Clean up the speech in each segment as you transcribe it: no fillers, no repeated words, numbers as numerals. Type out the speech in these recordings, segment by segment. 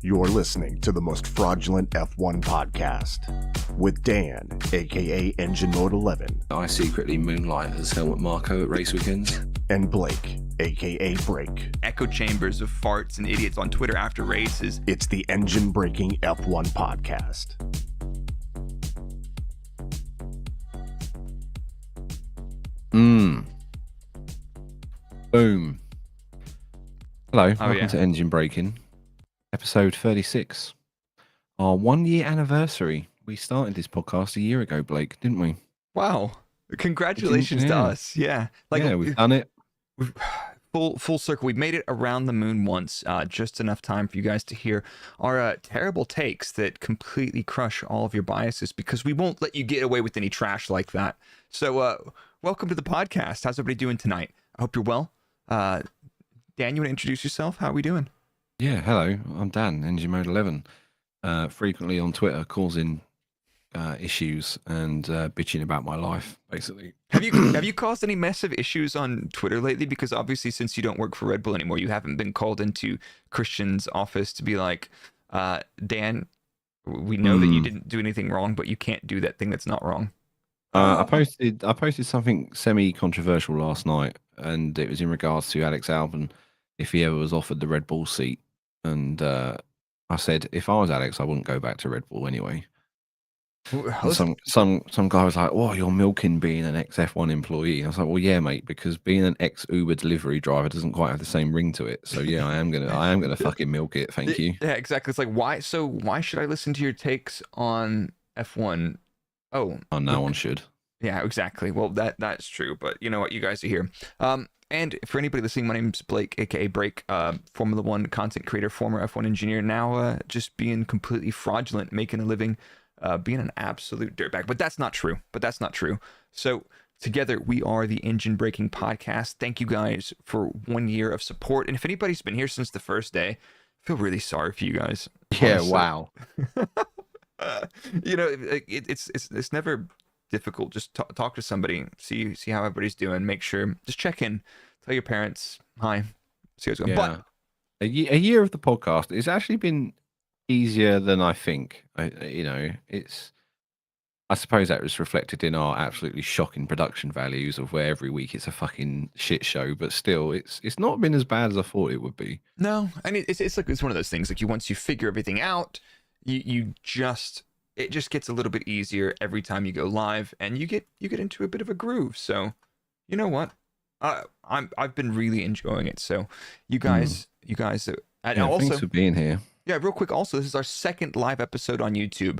You're listening to the most fraudulent F1 podcast with Dan, aka EngineMode11. I secretly moonlight as Helmut Marko at race weekends. And Blake, aka Brake. Echo chambers of farts and idiots on Twitter after races. It's the Engine Breaking F1 podcast. Boom. Hello, welcome to Engine Breaking, episode 36. Our 1 year anniversary. We started this podcast a year ago, Blake, didn't we? Wow. Congratulations to us. Yeah. We've done it. Full circle. We've made it around the moon once, just enough time for you guys to hear our terrible takes that completely crush all of your biases, because we won't let you get away with any trash like that. So welcome to the podcast. How's everybody doing tonight? I hope you're well. Dan, you want to introduce yourself? How are we doing? Yeah, hello. I'm Dan, EngineMode11. Frequently on Twitter, causing issues and bitching about my life, basically. Have you caused any massive issues on Twitter lately? Because obviously, since you don't work for Red Bull anymore, you haven't been called into Christian's office to be like, Dan, we know that you didn't do anything wrong, but you can't do that thing that's not wrong. I posted something semi-controversial last night, and it was in regards to Alex Albon, if he ever was offered the Red Bull seat. And I said, if I was Alex, I wouldn't go back to Red Bull anyway. And some guy was like, "Oh, you're milking being an ex-F1 employee." And I was like, "Well, yeah, mate, because being an ex-Uber delivery driver doesn't quite have the same ring to it. So yeah, I am gonna fucking milk it. Thank you." Yeah, exactly. It's like, why should I listen to your takes on F1? Oh, no one should. Yeah, exactly. Well, that's true. But you know what? You guys are here. And for anybody listening, my name's Blake, aka Brake, Formula One content creator, former F1 engineer, now just being completely fraudulent, making a living, being an absolute dirtbag. But that's not true. So together we are the Engine Breaking Podcast. Thank you guys for 1 year of support. And if anybody's been here since the first day, I feel really sorry for you guys. Yeah, honestly. wow. It's never difficult. Just talk to somebody, see how everybody's doing, make sure, just check in, tell your parents hi, see how it's going. Yeah. But a year of the podcast, it's actually been easier than I think. I suppose that was reflected in our absolutely shocking production values of where every week it's a fucking shit show, but still it's not been as bad as I thought it would be. No, I mean, it's one of those things, like once you figure everything out, it just gets a little bit easier every time you go live, and you get into a bit of a groove. So, you know what? I've been really enjoying it. So, you guys, and yeah, also, thanks for being here. Yeah, real quick. Also, this is our second live episode on YouTube.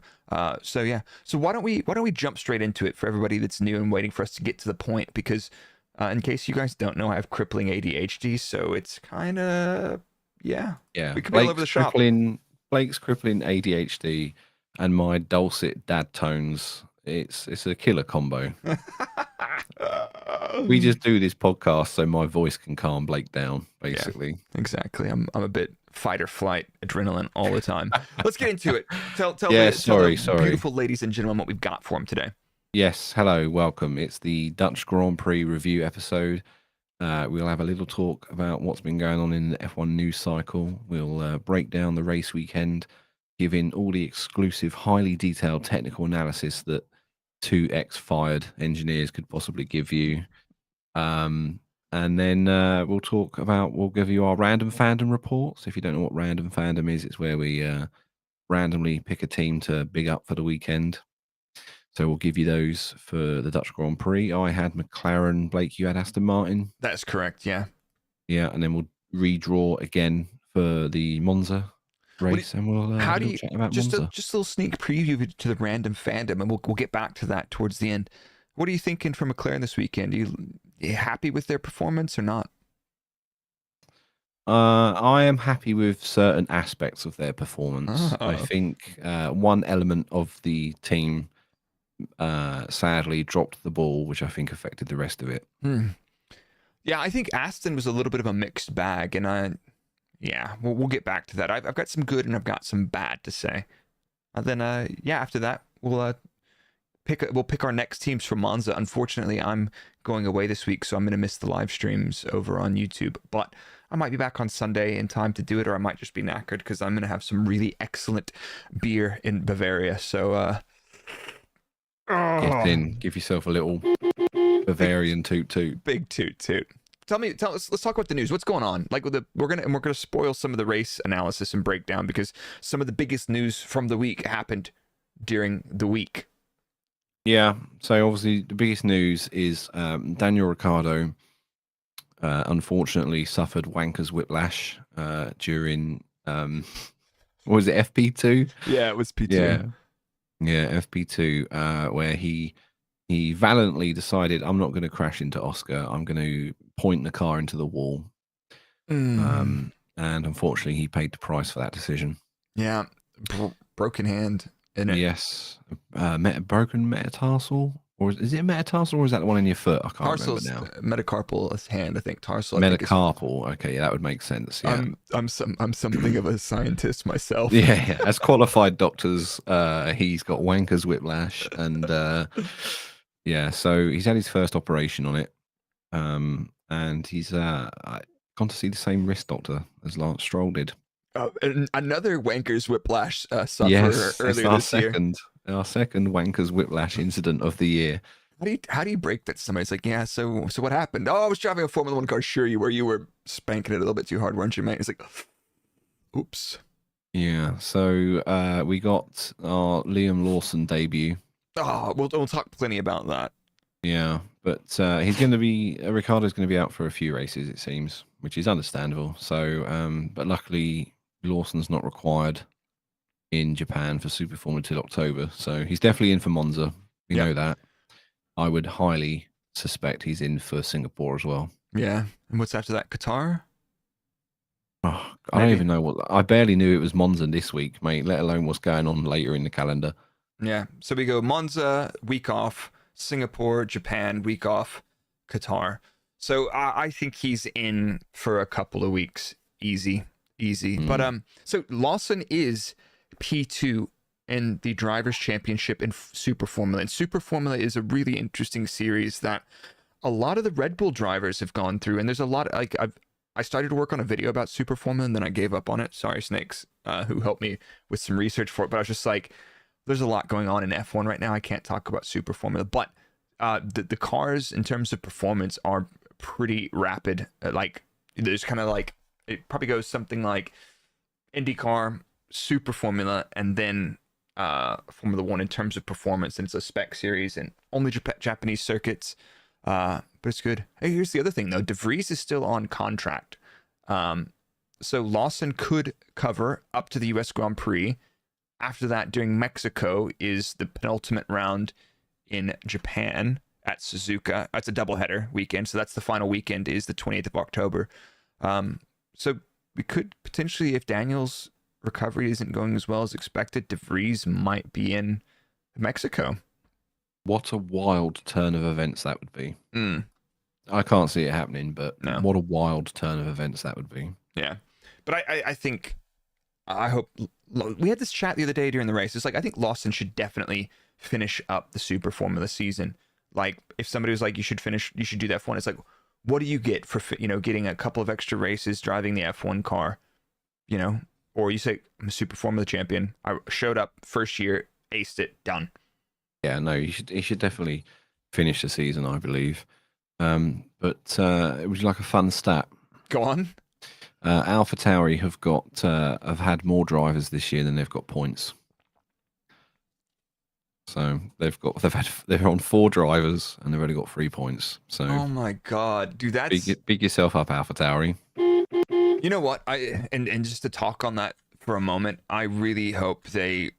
So why don't we jump straight into it for everybody that's new and waiting for us to get to the point? Because in case you guys don't know, I have crippling ADHD, so it's kind of yeah. We could be all over the shop. Blake's crippling ADHD. And my dulcet dad tones, it's a killer combo. We just do this podcast so my voice can calm Blake down, basically. Yeah, exactly. I'm a bit fight or flight adrenaline all the time. Let's get into it. Tell sorry. Beautiful ladies and gentlemen what we've got for them today. Yes, hello, welcome. It's the Dutch Grand Prix review episode. We'll have a little talk about what's been going on in the F1 news cycle. We'll break down the race weekend, giving all the exclusive, highly detailed technical analysis that two ex-fired engineers could possibly give you. And then we'll give you our random fandom reports. If you don't know what random fandom is, it's where we randomly pick a team to big up for the weekend. So we'll give you those for the Dutch Grand Prix. I had McLaren. Blake, you had Aston Martin. That's correct, yeah. Yeah, and then we'll redraw again for the Monza race, and we'll chat about Monza. Just a little sneak preview to the random fandom, and we'll get back to that towards the end. What are you thinking for McLaren this weekend? Are you happy with their performance or not? I am happy with certain aspects of their performance. I think one element of the team sadly dropped the ball, which I think affected the rest of it. Yeah, I think Aston was a little bit of a mixed bag, and we'll get back to that. I've got some good and I've got some bad to say. And then after that we'll pick our next teams for Monza. Unfortunately, I'm going away this week, so I'm going to miss the live streams over on YouTube. But I might be back on Sunday in time to do it, or I might just be knackered because I'm going to have some really excellent beer in Bavaria. So, Get in, give yourself a little Bavarian toot toot. Big toot toot. Tell us. Let's talk about the news. What's going on? Like we're gonna spoil some of the race analysis and breakdown because some of the biggest news from the week happened during the week. Yeah. So obviously the biggest news is Daniel Ricciardo unfortunately suffered wanker's whiplash during what was it, FP2? Yeah, it was P2. Yeah, FP2, where he valiantly decided, I'm not going to crash into Oscar. I'm going to point the car into the wall. And unfortunately, he paid the price for that decision. Yeah, broken hand. Isn't it? Yes, broken metatarsal, or is it metatarsal, or is that the one in your foot? I can't remember now. Metacarpal hand, I think. Tarsal. Metacarpal. Okay, yeah, that would make sense. Yeah, I'm something of a scientist myself. Yeah, as qualified doctors, he's got wanker's whiplash, and yeah, so he's had his first operation on it, and he's gone to see the same wrist doctor as Lance Stroll did. Another wanker's whiplash sufferer earlier this year. Our second wanker's whiplash incident of the year. How do you break that to somebody? It's like, yeah, so what happened? Oh, I was driving a Formula 1 car. Sure, you were spanking it a little bit too hard, weren't you, mate? It's like, oops. Yeah, so we got our Liam Lawson debut. Oh, we'll talk plenty about that. Yeah, but he's going to be Ricciardo's going to be out for a few races, it seems, which is understandable. So, but luckily Lawson's not required in Japan for Super Formula till October, so he's definitely in for Monza. We know that. I would highly suspect he's in for Singapore as well. Yeah, and what's after that? Qatar? Oh, I don't even know I barely knew it was Monza this week, mate, let alone what's going on later in the calendar. Yeah, so we go Monza, week off, Singapore, Japan, week off, Qatar. So I think he's in for a couple of weeks. Easy. But so Lawson is P2 in the Drivers' Championship in Super Formula. And Super Formula is a really interesting series that a lot of the Red Bull drivers have gone through. And there's a lot, like I started to work on a video about Super Formula and then I gave up on it. Sorry, Snakes, who helped me with some research for it. But I was just like, there's a lot going on in F1 right now. I can't talk about Super Formula, but the cars in terms of performance are pretty rapid. Like there's kind of like, it probably goes something like IndyCar, Super Formula, and then Formula 1 in terms of performance. And it's a spec series and only Japanese circuits. But it's good. Hey, here's the other thing though. De Vries is still on contract. So Lawson could cover up to the US Grand Prix. After that, during Mexico is the penultimate round in Japan at Suzuka. That's a doubleheader weekend. So that's the final weekend is the 28th of October. So we could potentially, if Daniel's recovery isn't going as well as expected, De Vries might be in Mexico. What a wild turn of events that would be. I can't see it happening, but what a wild turn of events that would be. Yeah. But I think, I hope, we had this chat the other day during the race. It's like, I think Lawson should definitely finish up the Super Formula season. Like, if somebody was like, you should do the F1, it's like, what do you get for, getting a couple of extra races, driving the F1 car, or you say, I'm a Super Formula champion. I showed up first year, aced it, done. Yeah, no, he should definitely finish the season, I believe. But it was like a fun stat. Go on. AlphaTauri have had more drivers this year than they've got points. So they're on 4 drivers and they've only got 3 points. So oh my god, dude, that's big yourself up, AlphaTauri. You know what? And just to talk on that for a moment, I really hope they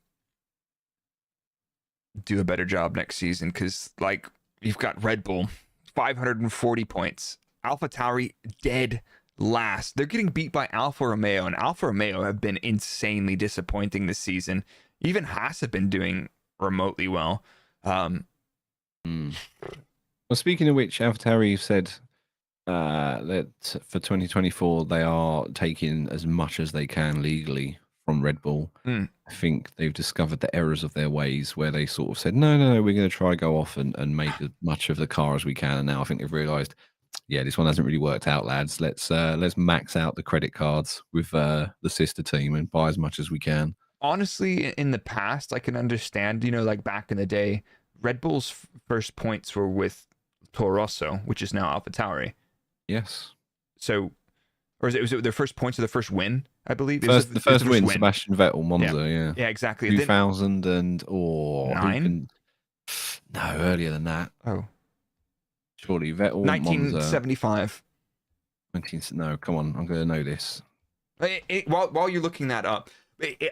do a better job next season because, like, you've got Red Bull 540 points, AlphaTauri dead last. They're getting beat by Alfa Romeo, and Alfa Romeo have been insanely disappointing this season. Even Haas have been doing remotely well. Well, speaking of which, AlphaTauri said that for 2024 they are taking as much as they can legally from Red Bull. Mm. I think they've discovered the errors of their ways where they sort of said, no, we're going to try go off and make as much of the car as we can. And now I think they've realized, yeah, this one hasn't really worked out, lads. Let's max out the credit cards with the sister team and buy as much as we can. Honestly, in the past, I can understand, like back in the day, Red Bull's first points were with Toro Rosso, which is now AlphaTauri. Yes. So, or was it their first points or the first win? I believe the first win, Sebastian Vettel, Monza. Yeah. Yeah, exactly. 2000 and nine? No, earlier than that. Oh, surely Vettel. 1975. No, come on, I'm going to know this. While you're looking that up,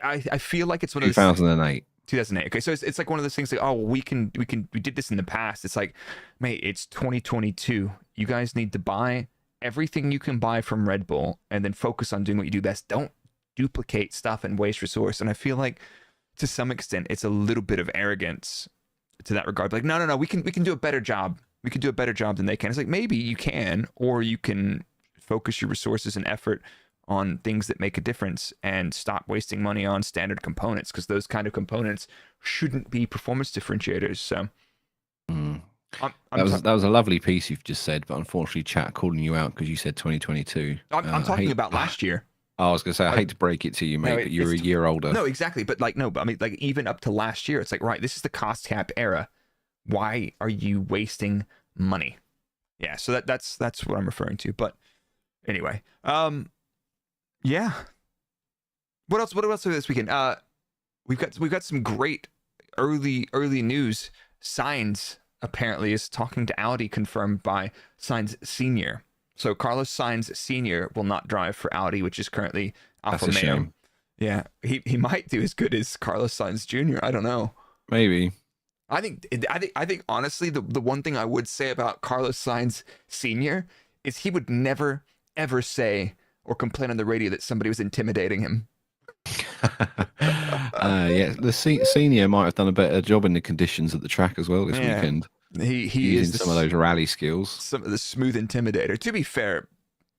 I feel like it's one of those 2008. 2008. Okay, so it's like one of those things like, oh, we did this in the past. It's like, mate, it's 2022. You guys need to buy everything you can buy from Red Bull and then focus on doing what you do best. Don't duplicate stuff and waste resource. And I feel like to some extent it's a little bit of arrogance to that regard. Like, no, we can do a better job. We can do a better job than they can. It's like, maybe you can, or you can focus your resources and effort on things that make a difference and stop wasting money on standard components, because those kind of components shouldn't be performance differentiators. So that was a lovely piece you've just said, but unfortunately chat calling you out because you said 2022. I'm talking about last year. I was gonna say, I hate to break it to you, mate, but you're a year older. No, exactly. But I mean, like, even up to last year, it's like, right, this is the cost cap era. Why are you wasting money? Yeah, so that's what I'm referring to. But anyway, yeah. What else this weekend? We've got some great early news. Sainz apparently is talking to Audi, confirmed by Sainz Senior. So Carlos Sainz Senior will not drive for Audi, which is currently Alfa Romeo. Shame. Yeah, he might do as good as Carlos Sainz Jr. I don't know. Maybe. I think honestly, the one thing I would say about Carlos Sainz Sr. is he would never ever say or complain on the radio that somebody was intimidating him. Yeah, the senior might have done a better job in the conditions at the track as well this weekend. He is some of those rally skills. Some of the smooth intimidator. To be fair,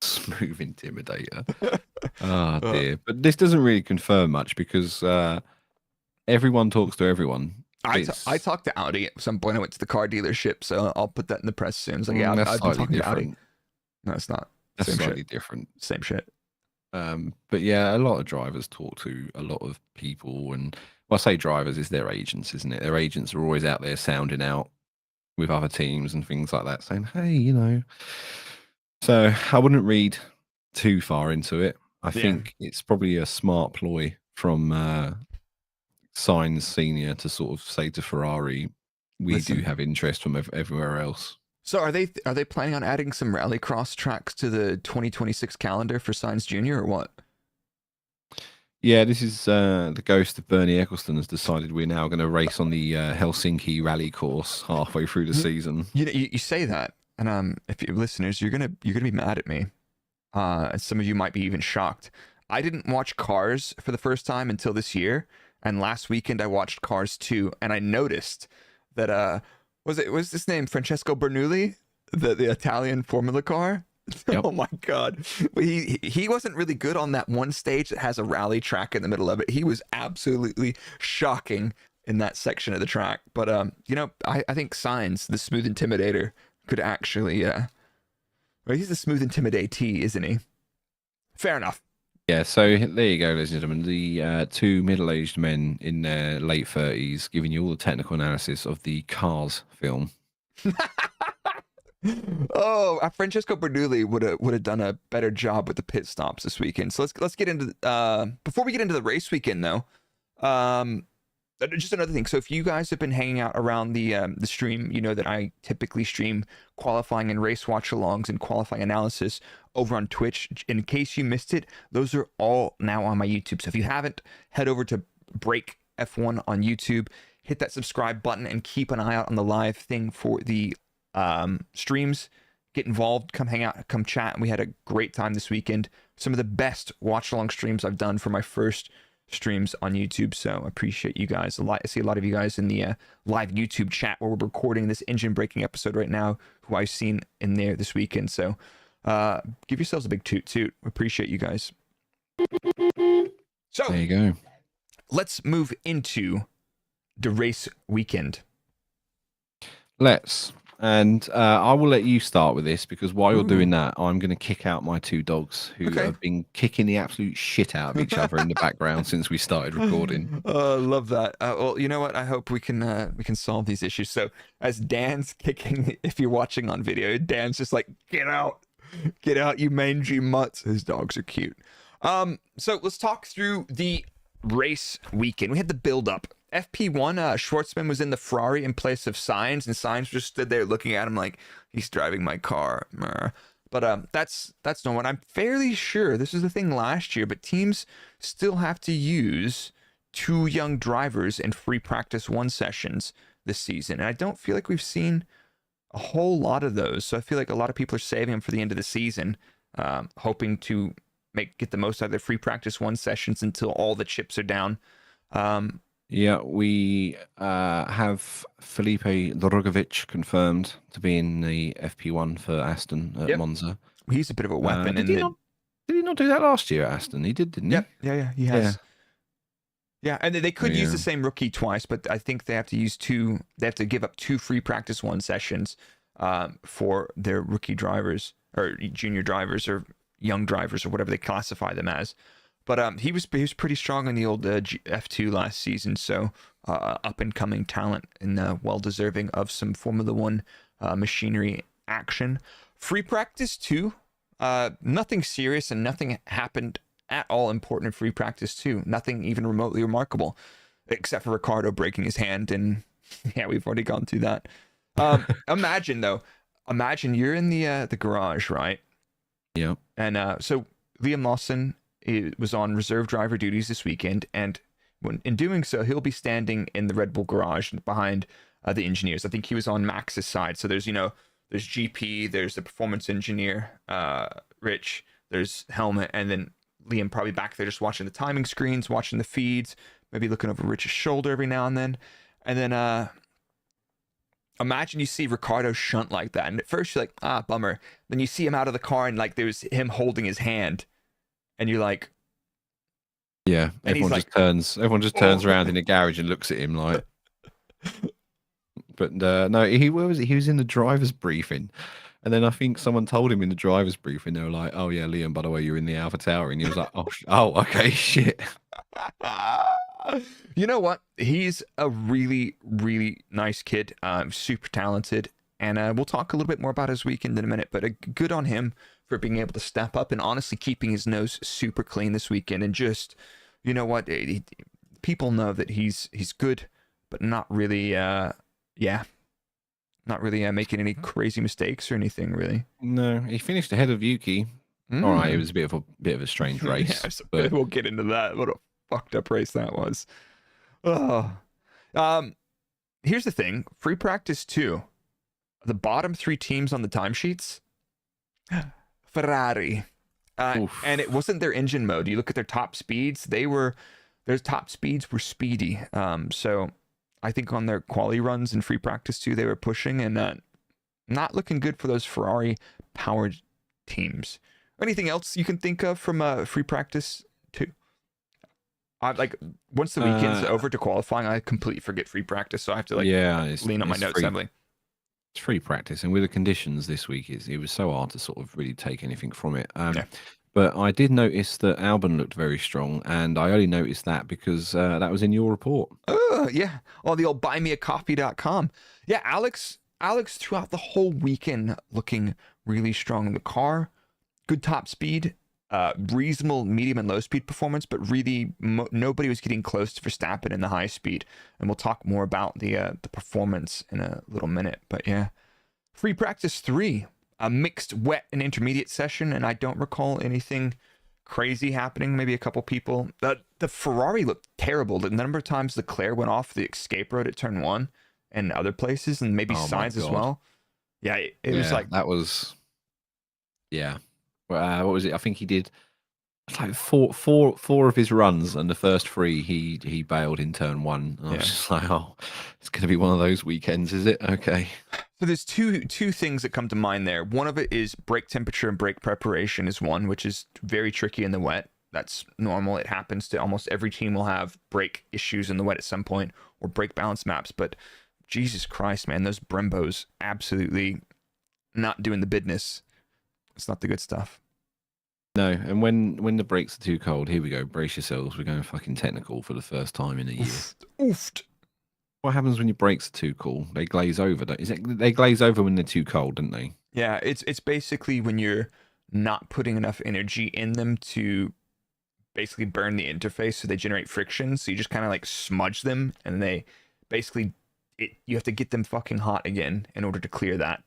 smooth intimidator. Oh dear, but this doesn't really confirm much because everyone talks to everyone. I talked to Audi at some point. I went to the car dealership, so I'll put that in the press soon. It's like, yeah, that's I've been talking different. to Audi. No, it's not. That's Same slightly shit. different. Same shit. But yeah, a lot of drivers talk to a lot of people, and when I say drivers, it's their agents, isn't it? Their agents are always out there sounding out with other teams and things like that, saying, hey, So I wouldn't read too far into it. I think it's probably a smart ploy from Sainz Senior to sort of say to Ferrari, we do have interest from everywhere else. So are they planning on adding some rallycross tracks to the 2026 calendar for Sainz Jr. or what? Yeah, this is the ghost of Bernie Eccleston has decided we're now going to race on the Helsinki rally course halfway through the season. You say that, and if you're listeners, you're gonna be mad at me. Some of you might be even shocked. I didn't watch Cars for the first time until this year, and last weekend I watched Cars 2, and I noticed that was his name Francesco Bernoulli, the Italian Formula car? Yep. Oh my god. He wasn't really good on that one stage that has a rally track in the middle of it. He was absolutely shocking in that section of the track. But I think Sainz, the smooth intimidator, could actually well, he's the smooth intimidatee, isn't he? Fair enough. Yeah, so there you go, ladies and gentlemen. The two middle-aged men in their late 30s giving you all the technical analysis of the Cars film. Oh, Francesco Bernoulli would have done a better job with the pit stops this weekend. So let's get into before we get into the race weekend though. Just another thing. So if you guys have been hanging out around the stream, you know that I typically stream qualifying and race watch-alongs and qualifying analysis over on Twitch. In case you missed it, those are all now on my YouTube. So if you haven't, head over to BRRRAKE F1 on YouTube, hit that subscribe button, and keep an eye out on the live thing for the streams. Get involved, come hang out, come chat. And we had a great time this weekend. Some of the best watch-along streams I've done for my first streams on YouTube, so I appreciate you guys a lot. I see a lot of you guys in the live YouTube chat where we're recording this engine braking episode right now, who I've seen in there this weekend. So give yourselves a big toot. Appreciate you guys. So There you go. let's move into the race weekend. Let's. And I will let you start with this because while you're Ooh. doing that, I'm going to kick out my two dogs who Okay. have been kicking the absolute shit out of each other in the background since we started recording. Love that. Well, you know what? I hope we can solve these issues. So as Dan's kicking, if you're watching on video, Dan's just like, get out, you mangy mutts. His dogs are cute. So let's talk through the race weekend. We had the build up. FP1, Schwartzman was in the Ferrari in place of Sainz, and Sainz just stood there looking at him like, he's driving my car. But that's no one. I'm fairly sure this is the thing last year, but teams still have to use 2 young drivers in free practice 1 sessions this season. And I don't feel like we've seen a whole lot of those. So I feel like a lot of people are saving them for the end of the season, hoping to get the most out of their free practice 1 sessions until all the chips are down. Yeah, we have Felipe Drogovic confirmed to be in the FP1 for Aston at Monza. He's a bit of a weapon. Did he not do that last year at Aston? He did, didn't he? Yeah, he has. Yeah, and they could use the same rookie twice, but I think they have to use 2. They have to give up 2 free practice 1 sessions for their rookie drivers or junior drivers or young drivers or whatever they classify them as. But he was pretty strong in the old F2 last season, so up and coming talent and well deserving of some Formula 1 machinery action. Free practice 2, nothing serious and nothing happened at all important in free practice 2. Nothing even remotely remarkable, except for Ricciardo breaking his hand, and yeah, we've already gone through that. Imagine you're in the garage, right? Yeah. And so Liam Lawson was on reserve driver duties this weekend, and in doing so, he'll be standing in the Red Bull garage behind the engineers. I think he was on Max's side. So there's GP, there's the performance engineer, Rich, there's Helmet, and then Liam probably back there just watching the timing screens, watching the feeds, maybe looking over Rich's shoulder every now and then. And then imagine you see Ricciardo shunt like that, and at first you're like, bummer. Then you see him out of the car, and like there's him holding his hand. And you're like, yeah, everyone just turns around in the garage and looks at him like. But no, he was in the driver's briefing, and then I think someone told him in the driver's briefing, they were like, "Oh yeah, Liam, by the way, you're in the Alpha Tower," and he was like, "Oh, okay, shit." You know what? He's a really, really nice kid, super talented, and we'll talk a little bit more about his weekend in a minute. But good on him for being able to step up and honestly keeping his nose super clean this weekend, and just, you know what, people know that he's good, but not really making any crazy mistakes or anything really. No, he finished ahead of Yuki. All right, it was a bit of a strange race. But we'll get into that. What a fucked up race that was. Here's the thing: free practice 2, the bottom 3 teams on the timesheets. Ferrari, and it wasn't their engine mode. You look at their top speeds; their top speeds were speedy. So I think on their quali runs in free practice 2, they were pushing, and not looking good for those Ferrari powered teams. Anything else you can think of from free practice 2? Once the weekend's over to qualifying, I completely forget free practice, so I have to lean on my notes heavily. It's free practice, and with the conditions this week, it was so hard to sort of really take anything from it. But I did notice that Albon looked very strong, and I only noticed that because that was in your report. Oh, yeah. On the old buymeacoffee.com. Yeah, Alex throughout the whole weekend looking really strong in the car. Good top speed, reasonable medium and low speed performance, but really nobody was getting close to Verstappen in the high speed. And we'll talk more about the performance in a little minute. But yeah, free practice 3, a mixed wet and intermediate session, and I don't recall anything crazy happening. Maybe a couple people. The Ferrari looked terrible. The number of times Leclerc went off the escape road at turn 1 and other places, and maybe Sainz as well. Yeah, it was like that was. Yeah. What was it? I think he did like four of his runs, and the first 3 he bailed in turn 1. And I was just like, oh, it's going to be one of those weekends, is it? Okay. So there's two things that come to mind there. One of it is brake temperature and brake preparation is one, which is very tricky in the wet. That's normal. It happens to almost every team. Will have brake issues in the wet at some point, or brake balance maps. But Jesus Christ, man, those Brembos absolutely not doing the business. It's not the good stuff. No, and when the brakes are too cold, here we go. Brace yourselves. We're going fucking technical for the first time in a year. Oofed. What happens when your brakes are too cool? They glaze over. They glaze over when they're too cold, don't they? Yeah, it's basically when you're not putting enough energy in them to basically burn the interface, so they generate friction. So you just kind of like smudge them, and they basically you have to get them fucking hot again in order to clear that.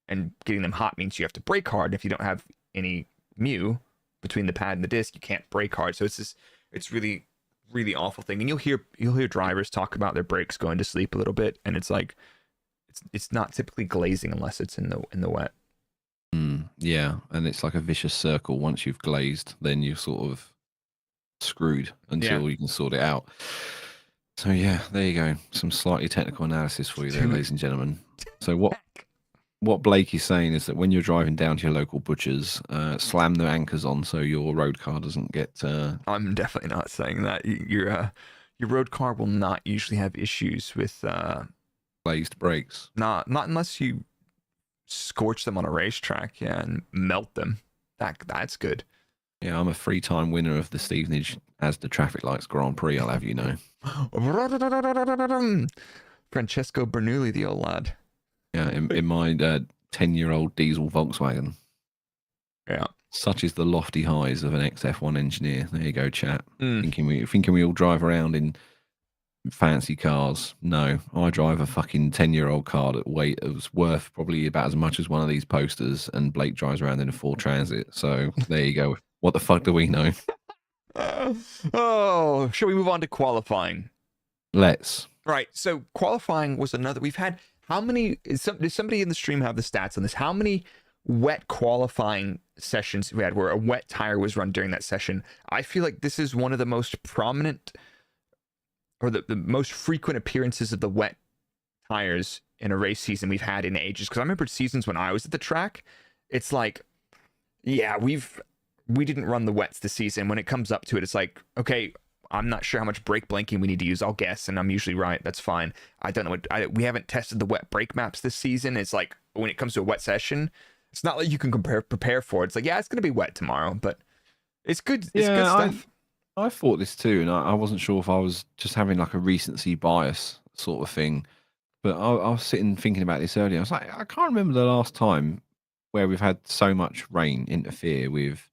And getting them hot means you have to brake hard. If you don't have any mu between the pad and the disc, you can't brake hard. So it's really, really awful thing. And you'll hear drivers talk about their brakes going to sleep a little bit, and it's like it's not typically glazing unless it's in the wet. Yeah, and it's like a vicious circle. Once you've glazed, then you're sort of screwed until you can sort it out. So yeah, there you go. Some slightly technical analysis for you there, ladies and gentlemen. So what Blake is saying is that when you're driving down to your local butcher's, slam the anchors on so your road car doesn't get... I'm definitely not saying that. Your road car will not usually have issues with... glazed brakes. Not unless you scorch them on a racetrack, and melt them. That's good. Yeah, I'm a 3-time winner of the Stevenage as the Traffic Lights Grand Prix, I'll have you know. Francesco Bernoulli, the old lad. Yeah, in my 10-year-old diesel Volkswagen. Yeah. Such is the lofty highs of an ex-F1 engineer. There you go, chat. Thinking we all drive around in fancy cars. No, I drive a fucking 10-year-old car that was worth probably about as much as one of these posters, and Blake drives around in a Ford Transit. So there you go. What the fuck do we know? Shall we move on to qualifying? Let's. Right. So qualifying was another. We've had how many? Does somebody in the stream have the stats on this? How many wet qualifying sessions we had where a wet tire was run during that session? I feel like this is one of the most prominent, or the most frequent appearances of the wet tires in a race season we've had in ages. Because I remember seasons when I was at the track, it's like, yeah, we didn't run the wets this season. When it comes up to it, it's like, okay, I'm not sure how much brake blanking we need to use. I'll guess, and I'm usually right. That's fine. I don't know. We haven't tested the wet brake maps this season. It's like when it comes to a wet session, it's not like you can prepare for it. It's like, yeah, it's going to be wet tomorrow, but it's good. It's good stuff. I thought this too, and I wasn't sure if I was just having like a recency bias sort of thing. But I was sitting thinking about this earlier. I was like, I can't remember the last time where we've had so much rain interfere with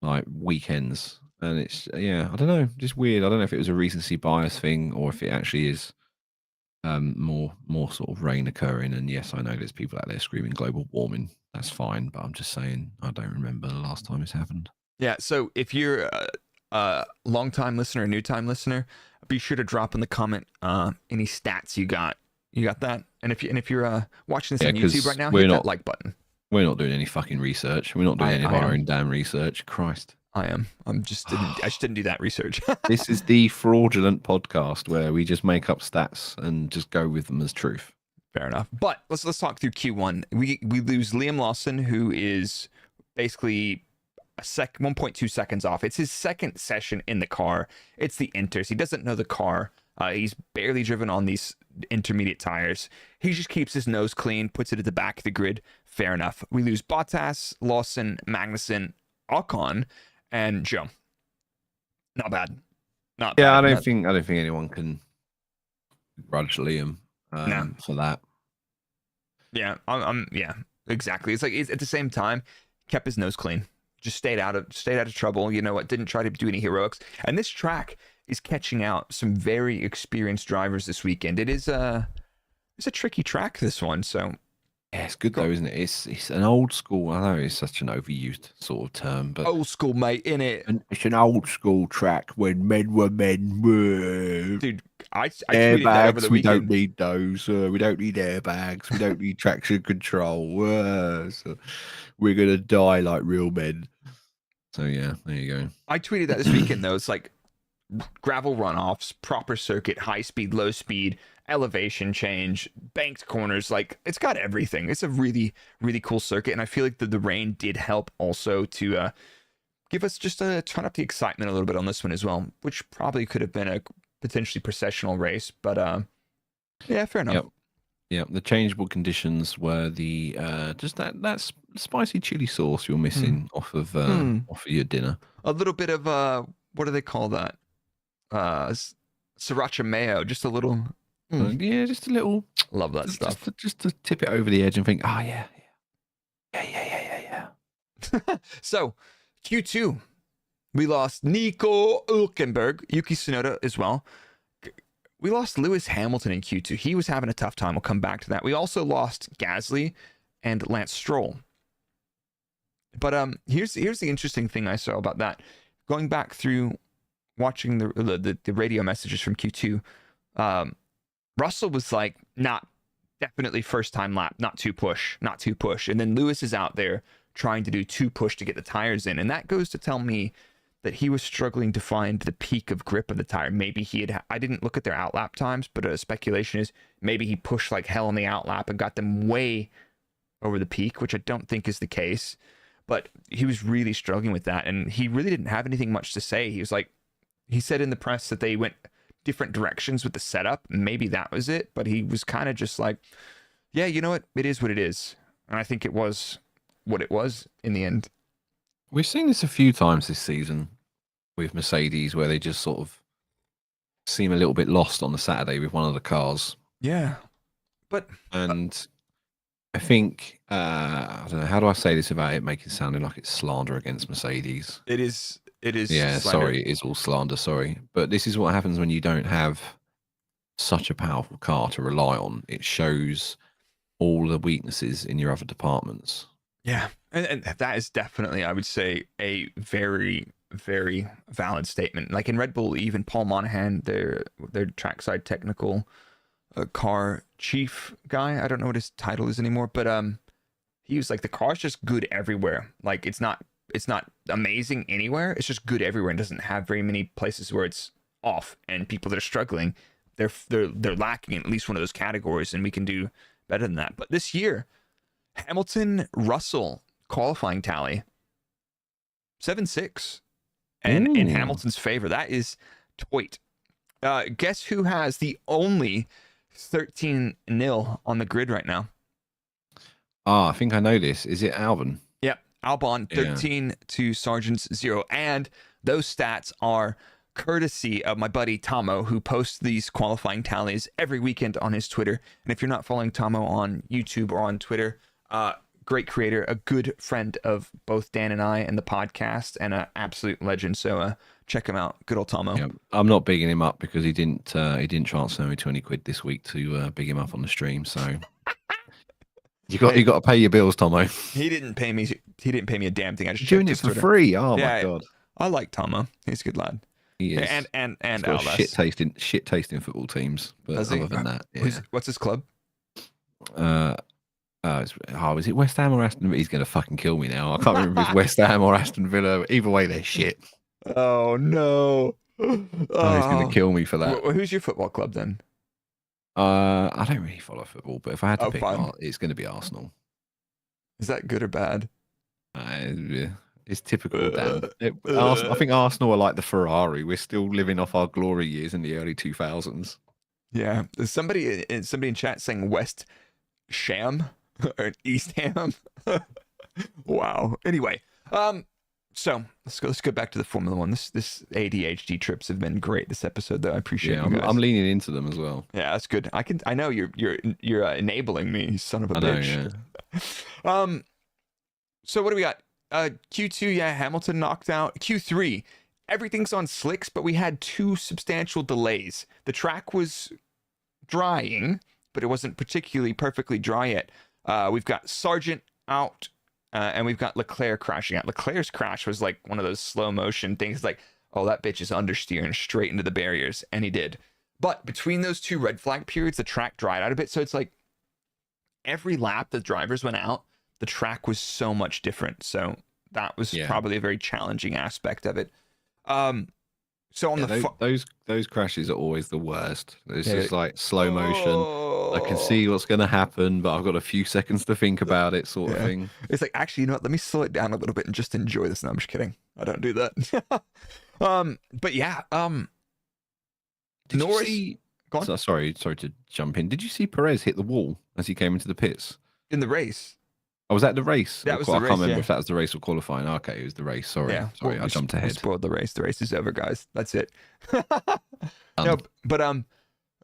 like weekends. And it's, I don't know, just weird. I don't know if it was a recency bias thing or if it actually is more sort of rain occurring. And yes, I know there's people out there screaming global warming. That's fine, but I'm just saying I don't remember the last time it's happened. Yeah. So if you're long time listener, new time listener, be sure to drop in the comment any stats you got. You got that? And if you're watching this on YouTube right now, hit that like button. We're not doing any fucking research. We're not doing any of our own damn research. Christ. I am. I just didn't do that research. This is the fraudulent podcast where we just make up stats and just go with them as truth. Fair enough. But let's talk through Q1. We lose Liam Lawson, who is basically 1.2 seconds off. It's his second session in the car. It's the inters. He doesn't know the car. He's barely driven on these intermediate tires. He just keeps his nose clean, puts it at the back of the grid. Fair enough. We lose Bottas, Lawson, Magnussen, Ocon, and Joe. Not bad. Not bad. Yeah, I don't think anyone can grudge Liam for that. Yeah, yeah, exactly. It's like at the same time, kept his nose clean. Just stayed out of trouble. You know what? Didn't try to do any heroics. And this track is catching out some very experienced drivers this weekend. It's a tricky track, this one. So yeah, it's good though, isn't it? It's an old school. I know it's such an overused sort of term, but old school, mate, innit? And it's an old school track when men were men. Dude, I tweeted that over the weekend. We don't need those. We don't need airbags. We don't need traction control. So we're gonna die like real men. So yeah, there you go. I tweeted that this weekend though. It's like gravel runoffs, proper circuit, high speed, low speed, elevation change, banked corners. Like, it's got everything. It's a really, really cool circuit. And I feel like the rain did help also to give us just to turn up the excitement a little bit on this one as well, which probably could have been a potentially processional race, but yeah, fair enough. Yep. The changeable conditions were the just that spicy chili sauce you're missing off of your dinner. A little bit of what do they call that? Sriracha mayo, just a little. Yeah, just a little. Love that stuff. Just to tip it over the edge and think, oh yeah. So, Q2, we lost Nico Hülkenberg, Yuki Tsunoda as well. We lost Lewis Hamilton in Q2. He was having a tough time. We'll come back to that. We also lost Gasly and Lance Stroll. But here's the interesting thing I saw about that. Going back through watching the radio messages from Q2, Russell was like, not definitely first time lap, not too push. And then Lewis is out there trying to do 2 push to get the tires in. And that goes to tell me that he was struggling to find the peak of grip of the tire. Maybe I didn't look at their outlap times, but a speculation is maybe he pushed like hell on the outlap and got them way over the peak, which I don't think is the case. But he was really struggling with that. And he really didn't have anything much to say. He was like, he said in the press that they went different directions with the setup. Maybe that was it. But he was kind of just like, yeah, you know what? It is what it is. And I think it was what it was in the end. We've seen this a few times this season with Mercedes where they just sort of seem a little bit lost on the Saturday with one of the cars. Yeah. And I think, I don't know, how do I say this without it making it sounding like it's slander against Mercedes? It is. Yeah, slander. sorry, it is all slander, sorry. But this is what happens when you don't have such a powerful car to rely on. It shows all the weaknesses in your other departments. Yeah, and that is definitely, I would say, a very, very valid statement. Like in Red Bull, even Paul Monahan, their trackside technical car chief guy, I don't know what his title is anymore, but he was like, the car's just good everywhere. Like it's not amazing anywhere. It's just good everywhere and doesn't have very many places where it's off. And people that are struggling, they're lacking in at least one of those categories, and we can do better than that. But this year, Hamilton Russell qualifying tally 7-6, and in Hamilton's favor. That is toit. Guess who has the only 13-0 on the grid right now? I think I know this. Is it Albon? Yep, Albon 13 to Sargent's 0, and those stats are courtesy of my buddy Tomo, who posts these qualifying tallies every weekend on his Twitter. And if you're not following Tomo on YouTube or on Twitter, great creator, a good friend of both Dan and I and the podcast, and an absolute legend. So check him out. Good old Tomo. Yeah, I'm not bigging him up because he didn't transfer me 20 quid this week to big him up on the stream. So you got to pay your bills, Tomo. He didn't pay me a damn thing. I just doing it for free. Oh my god. I like Tomo. He's a good lad. He is. And shit tasting football teams. But other than that, yeah. What's his club? Is it West Ham or Aston Villa? He's going to fucking kill me now. I can't remember if it's West Ham or Aston Villa. Either way, they're shit. Oh, no. He's going to kill me for that. Who's your football club then? I don't really follow football, but if I had to pick one, it's going to be Arsenal. Is that good or bad? It's typical, Dan. I think Arsenal are like the Ferrari. We're still living off our glory years in the early 2000s. Yeah. There's somebody in chat saying West Sham or East Ham. Wow. Anyway, so let's go back to the Formula One. This ADHD trips have been great this episode, though. I appreciate you guys. I'm leaning into them as well. Yeah, that's good. I know you're enabling me, son of a bitch. Yeah. So what do we got? Q2, Hamilton knocked out. Q3, everything's on slicks, but we had 2 substantial delays. The track was drying, but it wasn't particularly perfectly dry yet. We've got Sargent out, and we've got Leclerc crashing out. Leclerc's crash was like one of those slow motion things, like, oh, that bitch is understeering straight into the barriers, and he did. But between those 2 red flag periods, the track dried out a bit, so it's like every lap the drivers went out, the track was so much different. So that was probably a very challenging aspect of it. So on those crashes are always the worst. It's Yeah. just like slow motion. I can see what's going to happen, but I've got a few seconds to think about it, sort of Yeah. thing. It's like, actually, you know what? Let me slow it down a little bit and just enjoy this. No, I'm just kidding. I don't do that. But yeah, Did Norris. you see? Go on. Sorry to jump in. Did you see Perez hit the wall as he came into the pits? In the race. Oh, was that the race? That was I the can't race, remember yeah. if that was the race or qualifying. Okay, it was the race. Sorry, Yeah. sorry, Well, I jumped we ahead. spoiled the race. The race is over, guys. That's it. Done. No, but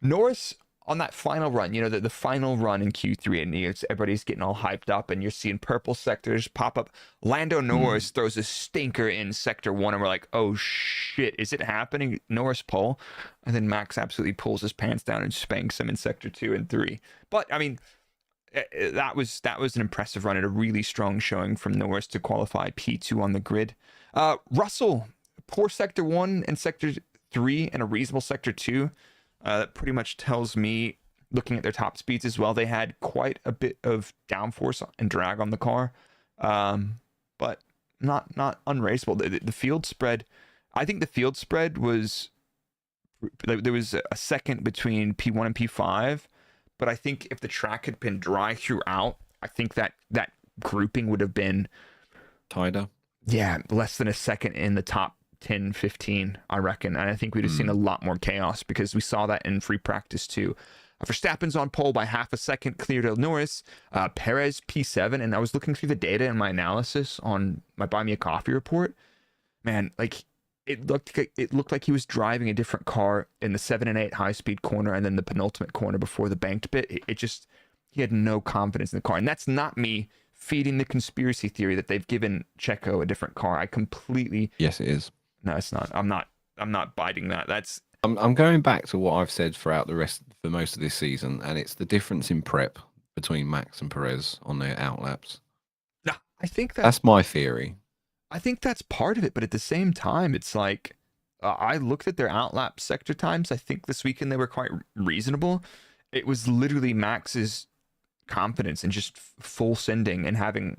Norris on that final run, you know, the final run in Q3, and everybody's getting all hyped up, and you're seeing purple sectors pop up. Lando Norris throws a stinker in sector 1, and we're like, oh shit, is it happening? Norris pole, and then Max absolutely pulls his pants down and spanks him in sector 2 and 3. But I mean, that was an impressive run and a really strong showing from Norris to qualify P2 on the grid. Russell, poor sector 1 and sector 3 and a reasonable sector 2. That pretty much tells me, looking at their top speeds as well, they had quite a bit of downforce and drag on the car, but not unraceable. The field spread, I think the field spread was, there was a second between P1 and P5, but I think if the track had been dry throughout, I think that grouping would have been tighter. Yeah, less than a second in the top 10, 15, I reckon. And I think we'd have seen a lot more chaos, because we saw that in free practice too. Verstappen's on pole by half a second, clear to Norris. Perez P7, and I was looking through the data in my analysis on my Buy Me a Coffee report. Man, like it looked like he was driving a different car in the 7 and 8 high-speed corner, and then the penultimate corner before the banked bit. He had no confidence in the car, and that's not me feeding the conspiracy theory that they've given Checo a different car. I completely... Yes, it is. No, it's not. I'm not biting that. I'm going back to what I've said for most of this season, and it's the difference in prep between Max and Perez on their outlaps. No, I think that's my theory. I think that's part of it, but at the same time, it's like I looked at their outlap sector times. I think this weekend they were quite reasonable. It was literally Max's confidence and just full sending and having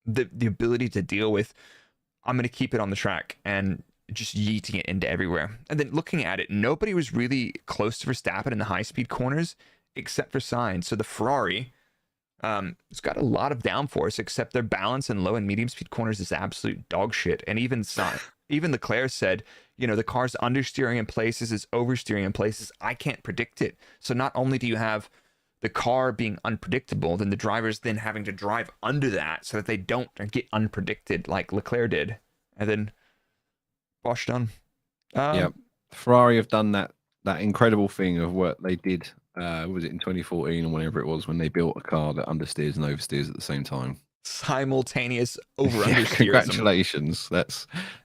the ability to deal with, I'm going to keep it on the track, and just yeeting it into everywhere. And then looking at it, nobody was really close to Verstappen in the high-speed corners except for Sainz. So the Ferrari, it's got a lot of downforce, except their balance in low and medium-speed corners is absolute dog shit. And even Leclerc said, you know, the car's understeering in places, is oversteering in places. I can't predict it. So not only do you have the car being unpredictable, then the drivers then having to drive under that so that they don't get unpredicted like Leclerc did. And then Bosch done. Yeah, Ferrari have done that incredible thing of what they did, was it in 2014 or whenever it was, when they built a car that understeers and oversteers at the same time. Simultaneous over-understeerism. Yeah, congratulations.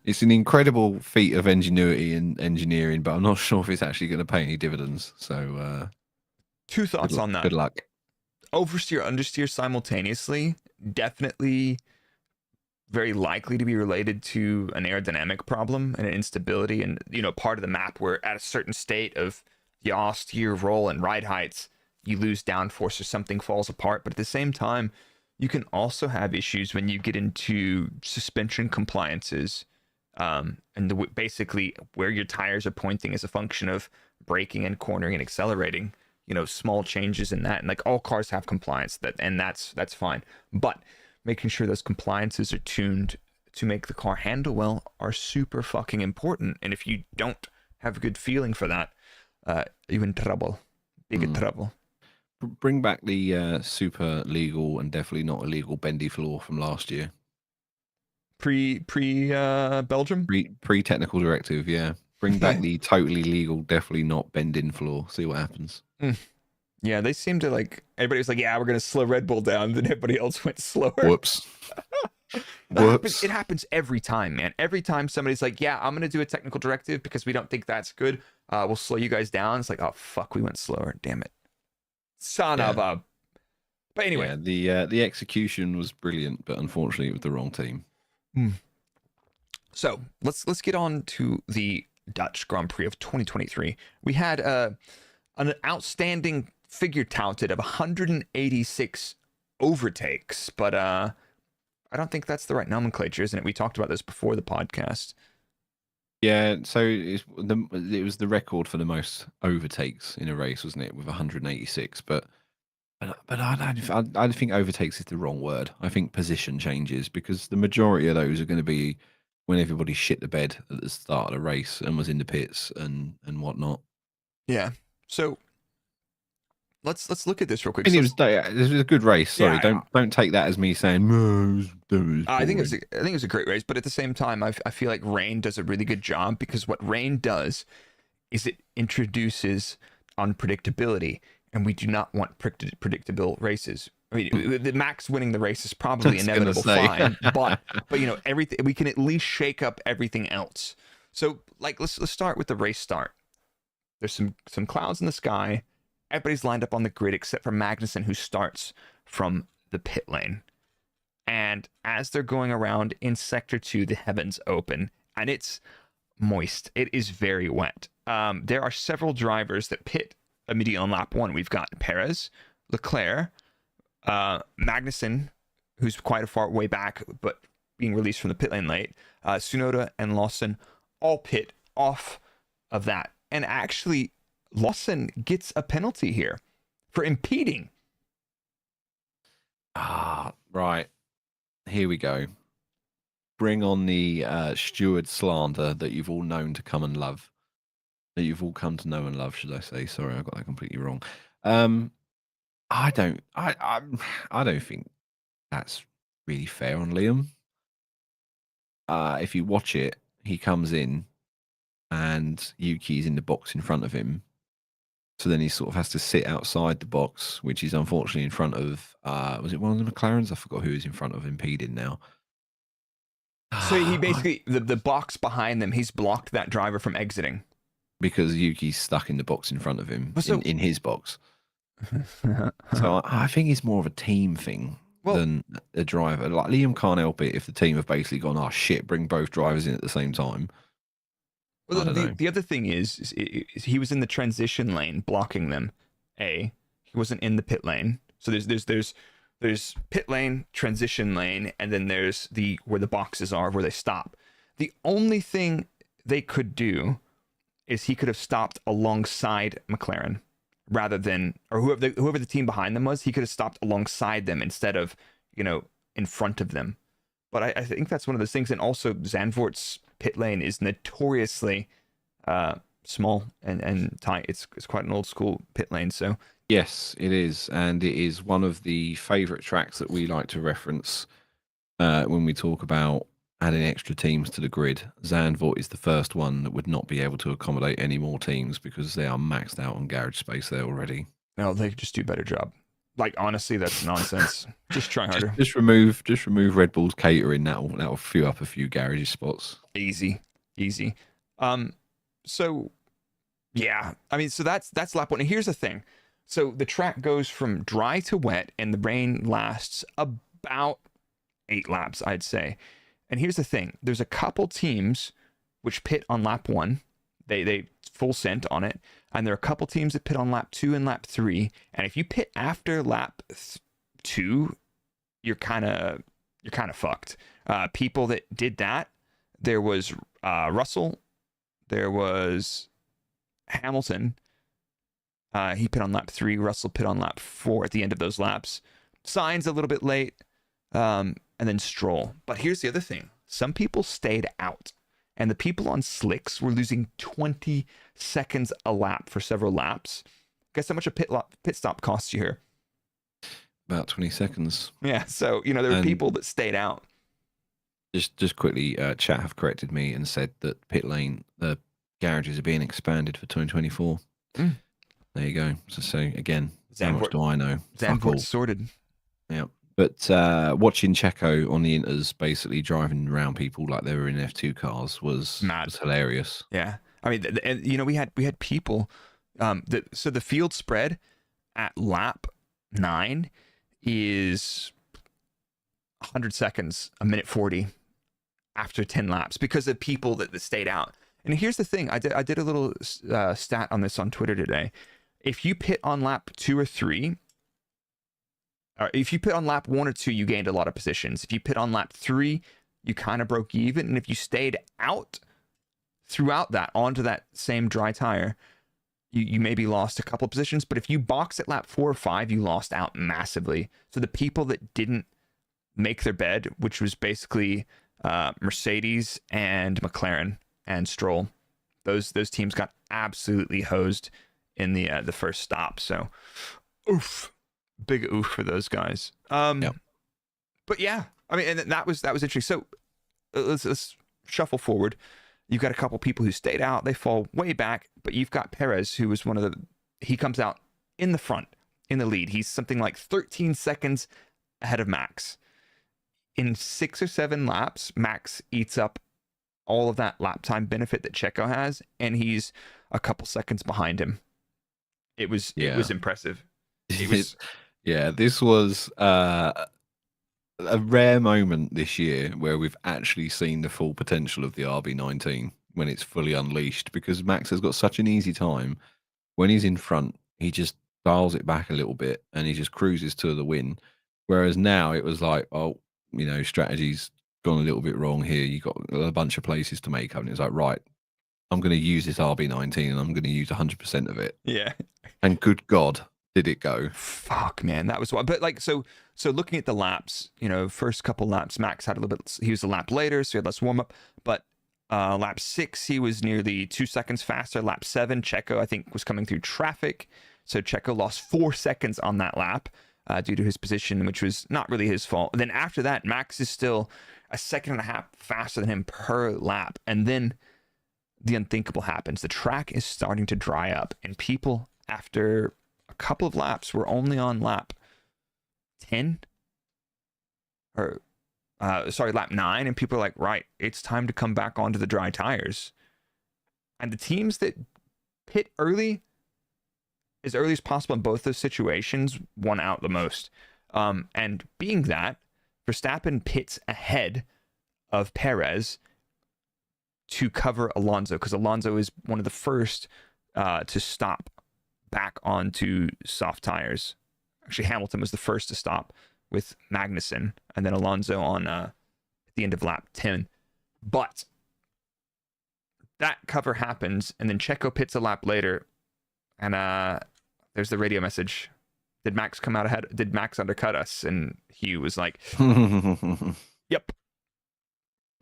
It's an incredible feat of ingenuity and engineering, but I'm not sure if it's actually going to pay any dividends. So... two thoughts on that. Good luck. Oversteer, understeer simultaneously, definitely very likely to be related to an aerodynamic problem and an instability, and, you know, part of the map where at a certain state of yaw, steer, roll, and ride heights, you lose downforce or something falls apart. But at the same time, you can also have issues when you get into suspension compliances, and basically where your tires are pointing as a function of braking and cornering and accelerating. You know, small changes in that, and like all cars have compliance, that's fine. But making sure those compliances are tuned to make the car handle well are super fucking important. And if you don't have a good feeling for that, you're in trouble, big trouble. Bring back the super legal and definitely not illegal bendy floor from last year. Pre Belgium. Pre technical directive, yeah. Bring back the totally legal, definitely not bend-in floor. See what happens. Yeah, they seem to like, everybody was like, yeah, we're going to slow Red Bull down. Then everybody else went slower. Whoops. It happens every time, man. Every time somebody's like, yeah, I'm going to do a technical directive because we don't think that's good. We'll slow you guys down. It's like, oh, fuck, we went slower. Damn it. Son of a... But anyway. Yeah, the execution was brilliant, but unfortunately it was the wrong team. So let's get on to the Dutch Grand Prix of 2023. We had an outstanding figure touted of 186 overtakes, but I don't think that's the right nomenclature, isn't it? We talked about this before the podcast. Yeah, so it was the record for the most overtakes in a race, wasn't it, with 186? But I think overtakes is the wrong word. I think position changes, because the majority of those are going to be when everybody shit the bed at the start of the race and was in the pits and whatnot. Yeah. So let's look at this real quick. And So it was a good race. Sorry, Yeah, don't take that as me saying no. It was I think boring." it was a great race, but at the same time, I feel like Rain does a really good job, because what Rain does is it introduces unpredictability, and we do not want predictable races. I mean, the Max winning the race is probably That's gonna inevitable, say. fine, but everything, we can at least shake up everything else. So like let's start with the race start. There's some clouds in the sky. Everybody's lined up on the grid except for Magnussen, who starts from the pit lane. And as they're going around in Sector 2, the heavens open, and it's moist. It is very wet. There are several drivers that pit immediately on lap 1. We've got Perez, Leclerc, Magnussen, who's quite a far way back, but being released from the pit lane late, Tsunoda and Lawson all pit off of that. And actually, Lawson gets a penalty here for impeding. Right. Here we go. Bring on the steward slander that you've all known to come and love. That you've all come to know and love, should I say? Sorry, I got that completely wrong. I don't think that's really fair on Liam. If you watch it, he comes in and Yuki's in the box in front of him. So then he sort of has to sit outside the box, which is unfortunately in front of, was it one of the McLarens? I forgot who is in front of impeding now. So he basically, the box behind them, he's blocked that driver from exiting. Because Yuki's stuck in the box in front of him, in his box. So I think it's more of a team thing than a driver. Like Liam can't help it if the team have basically gone, oh shit, bring both drivers in at the same time. Well, the other thing is he was in the transition lane blocking them. He wasn't in the pit lane. So there's pit lane, transition lane, and then there's where the boxes are, where they stop. The only thing they could do is he could have stopped alongside McLaren rather than, or whoever the team behind them was, he could have stopped alongside them instead of, in front of them. But I think that's one of those things. And also Zandvoort's pit lane is notoriously small and tight. It's quite an old school pit lane. So yes, it is. And it is one of the favorite tracks that we like to reference when we talk about adding extra teams to the grid. Zandvoort is the first one that would not be able to accommodate any more teams because they are maxed out on garage space there already. No, they could just do a better job. Like, honestly, that's nonsense. Just try harder. Just remove Red Bull's catering. That'll fill up a few garage spots. Easy. So yeah, I mean, so that's lap 1. And here's the thing. So the track goes from dry to wet, and the rain lasts about 8 laps, I'd say. And here's the thing. There's a couple teams which pit on lap 1. They full sent on it. And there are a couple teams that pit on lap 2 and lap 3. And if you pit after lap 2, you're kind of fucked. People that did that, there was Russell, there was Hamilton. He pit on lap 3. Russell pit on lap 4 at the end of those laps. Sainz a little bit late. And then Stroll. But here's the other thing. Some people stayed out. And the people on slicks were losing 20 seconds a lap for several laps. Guess how much a pit stop costs you here? About 20 seconds. Yeah, so, there were people that stayed out. Just quickly, chat have corrected me and said that the garages are being expanded for 2024. There you go. So again, how much do I know? Zandvoort's sorted. Yeah. But watching Checo on the Inters basically driving around people like they were in F2 cars was hilarious. Yeah. I mean, and we had people, so the field spread at lap 9 is 100 seconds, a minute 40 after 10 laps because of people that stayed out. And here's the thing. I did a little stat on this on Twitter today. If you pit on lap 2 or 3, if you pit on lap 1 or 2, you gained a lot of positions. If you pit on lap 3, you kind of broke even. And if you stayed out throughout that onto that same dry tire, you maybe lost a couple positions, but if you box at lap 4 or 5, you lost out massively. So the people that didn't make their bed, which was basically Mercedes and McLaren and Stroll, those teams got absolutely hosed in the first stop. So, oof, big oof for those guys. Yep. But yeah, I mean, and that was interesting. So let's shuffle forward. You've got a couple people who stayed out. They fall way back, but you've got Perez, who was he comes out in the front, in the lead. He's something like 13 seconds ahead of Max. In 6 or 7 laps, Max eats up all of that lap time benefit that Checo has, and he's a couple seconds behind him. It was impressive. This was a rare moment this year where we've actually seen the full potential of the RB19 when it's fully unleashed, because Max has got such an easy time. When he's in front, he just dials it back a little bit and he just cruises to the win. Whereas now it was like, strategy's gone a little bit wrong here. You got a bunch of places to make up, and it's like, right, I'm going to use this RB19 and I'm going to use 100% of it. Yeah. And good God, did it go? Fuck, man, that was what. But like, so looking at the laps, first couple laps, Max had a little bit. He was a lap later, so he had less warm up. But lap 6, he was nearly 2 seconds faster. Lap 7, Checo, I think, was coming through traffic, so Checo lost 4 seconds on that lap due to his position, which was not really his fault. And then after that, Max is still 1.5 seconds faster than him per lap, and then the unthinkable happens. The track is starting to dry up, and people, after a couple of laps, were only on lap 10 or lap 9, and people are like, right, it's time to come back onto the dry tires. And the teams that pit early as possible in both those situations won out the most. And being that, Verstappen pits ahead of Perez to cover Alonso, because Alonso is one of the first to stop back onto soft tires. Actually, Hamilton was the first to stop with Magnussen, and then Alonso on at the end of lap 10. But that cover happens, and then Checo pits a lap later, and there's the radio message. Did Max come out ahead? Did Max undercut us? And Hugh was like, yep.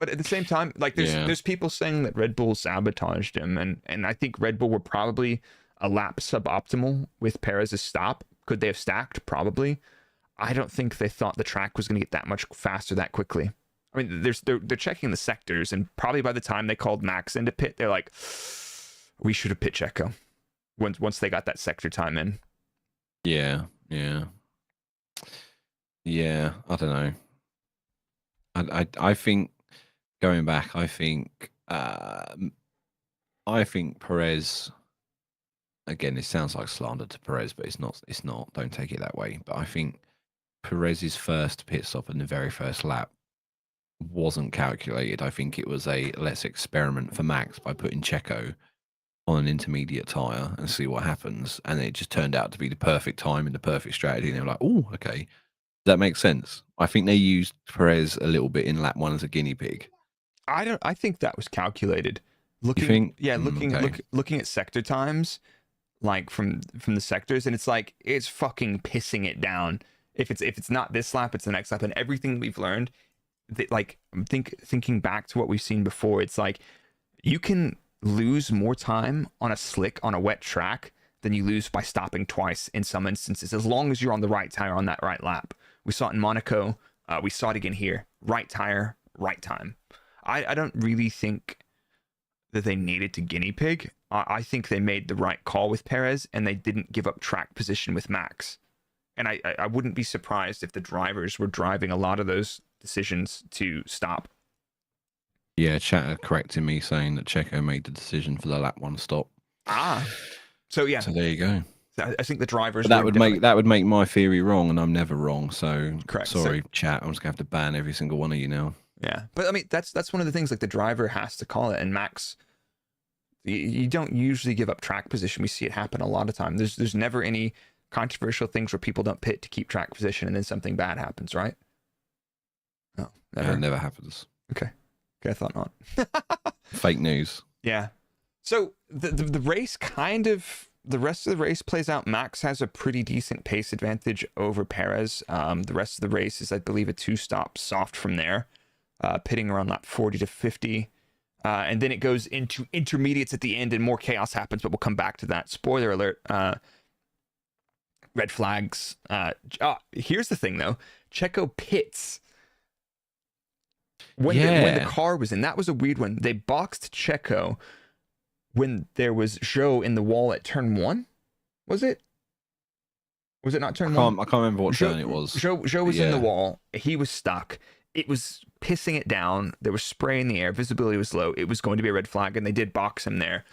But at the same time, like there's people saying that Red Bull sabotaged him, and I think Red Bull were probably a lap suboptimal with Perez's stop. Could they have stacked? Probably. I don't think they thought the track was going to get that much faster that quickly. I mean, they're checking the sectors, and probably by the time they called Max into pit, they're like, we should have pit Checo once they got that sector time in. Yeah. I don't know. I think going back, I think Perez. Again, it sounds like slander to Perez, but it's not. It's not. Don't take it that way. But I think Perez's first pit stop in the very first lap wasn't calculated. I think it was a let's experiment for Max by putting Checo on an intermediate tyre and see what happens. And it just turned out to be the perfect time and the perfect strategy. And they were like, oh, okay. That makes sense. I think they used Perez a little bit in lap 1 as a guinea pig. I think that was calculated. Looking at sector times, like from the sectors, and it's like it's fucking pissing it down. If it's not this lap, it's the next lap, and everything we've learned. Like thinking back to what we've seen before, it's like you can lose more time on a slick on a wet track than you lose by stopping twice in some instances, as long as you're on the right tire on that right lap. We saw it in Monaco. We saw it again here. Right tire, right time. I don't really think that they needed to guinea pig. I think they made the right call with Perez, and they didn't give up track position with Max. And I wouldn't be surprised if the drivers were driving a lot of those decisions to stop. Yeah, chat correcting me saying that Checo made the decision for the lap 1 stop. So yeah. So there you go. I think the drivers. That would make my theory wrong, and I'm never wrong. So correct. Sorry, chat. I'm just gonna have to ban every single one of you now. Yeah, but I mean that's one of the things. Like the driver has to call it, and Max. You don't usually give up track position. We see it happen a lot of time. There's never any controversial things where people don't pit to keep track position, and then something bad happens, right? No, never. It never happens. Okay, I thought not. Fake news. Yeah. So the race the rest of the race plays out. Max has a pretty decent pace advantage over Perez. The rest of the race is, I believe, a 2-stop soft from there, pitting around lap 40 to 50. And then it goes into intermediates at the end and more chaos happens, but we'll come back to that. Spoiler alert. Red flags. Here's the thing, though. Checo pits when the car was in. That was a weird one. They boxed Checo when there was Zhou in the wall at turn 1. Was it? Was it not turn 1? I can't remember what turn it was. Zhou was in the wall. He was stuck. It was pissing it down. There was spray in the air. Visibility was low. It was going to be a red flag, and they did box him there.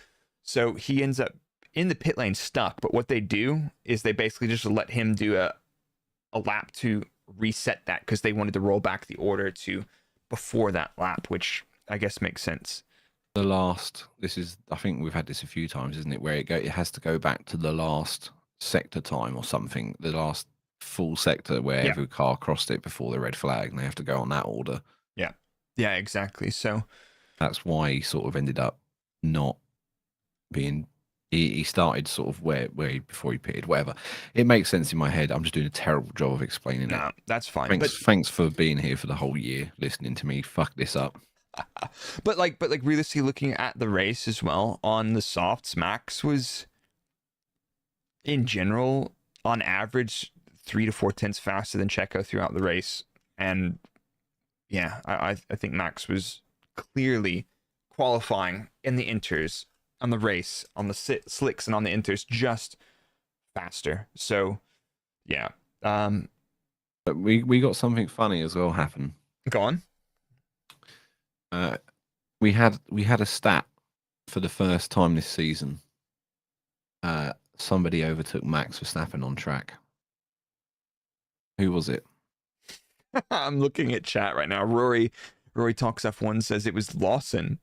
So he ends up in the pit lane stuck. But what they do is they basically just let him do a lap to reset that because they wanted to roll back the order to before that lap, which I guess makes sense. I think we've had this a few times, isn't it? Where it has to go back to the last sector time or something, the last full sector where every car crossed it before the red flag, and they have to go on that order. Yeah, exactly. So that's why he sort of ended up not being. He started sort of where before he pitted, whatever. It makes sense in my head. I'm just doing a terrible job of explaining it. No, that's fine. Thanks for being here for the whole year, listening to me fuck this up. But realistically, looking at the race as well on the softs, Max was in general on average 3 to 4 tenths faster than Checo throughout the race, and yeah, I think Max was clearly qualifying in the inters, on the race, on the slicks, and on the inters just faster. So yeah, but we got something funny as well happen. Go on. We had a stat for the first time this season. Somebody overtook Max Verstappen on track. Who was it? I'm looking at chat right now. Rory Talks F1 says it was Lawson.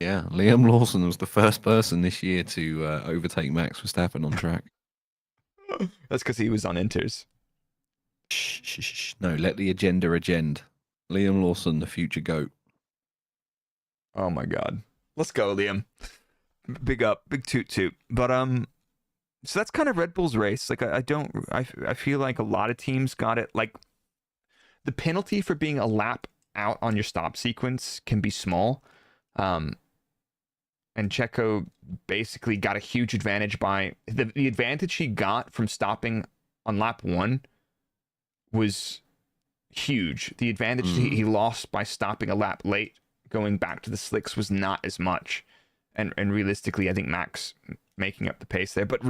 Yeah, Liam Lawson was the first person this year to overtake Max Verstappen on track. That's because he was on inters. Shh. No, let the agenda. Liam Lawson, the future GOAT. Oh my God. Let's go, Liam. Big up, big toot. But so that's kind of Red Bull's race. Like I feel like a lot of teams got it. Like the penalty for being a lap out on your stop sequence can be small. And Checo basically got a huge advantage by the advantage he got from stopping on lap 1 was huge. The advantage he lost by stopping a lap late going back to the slicks was not as much. And realistically, I think Max making up the pace there. But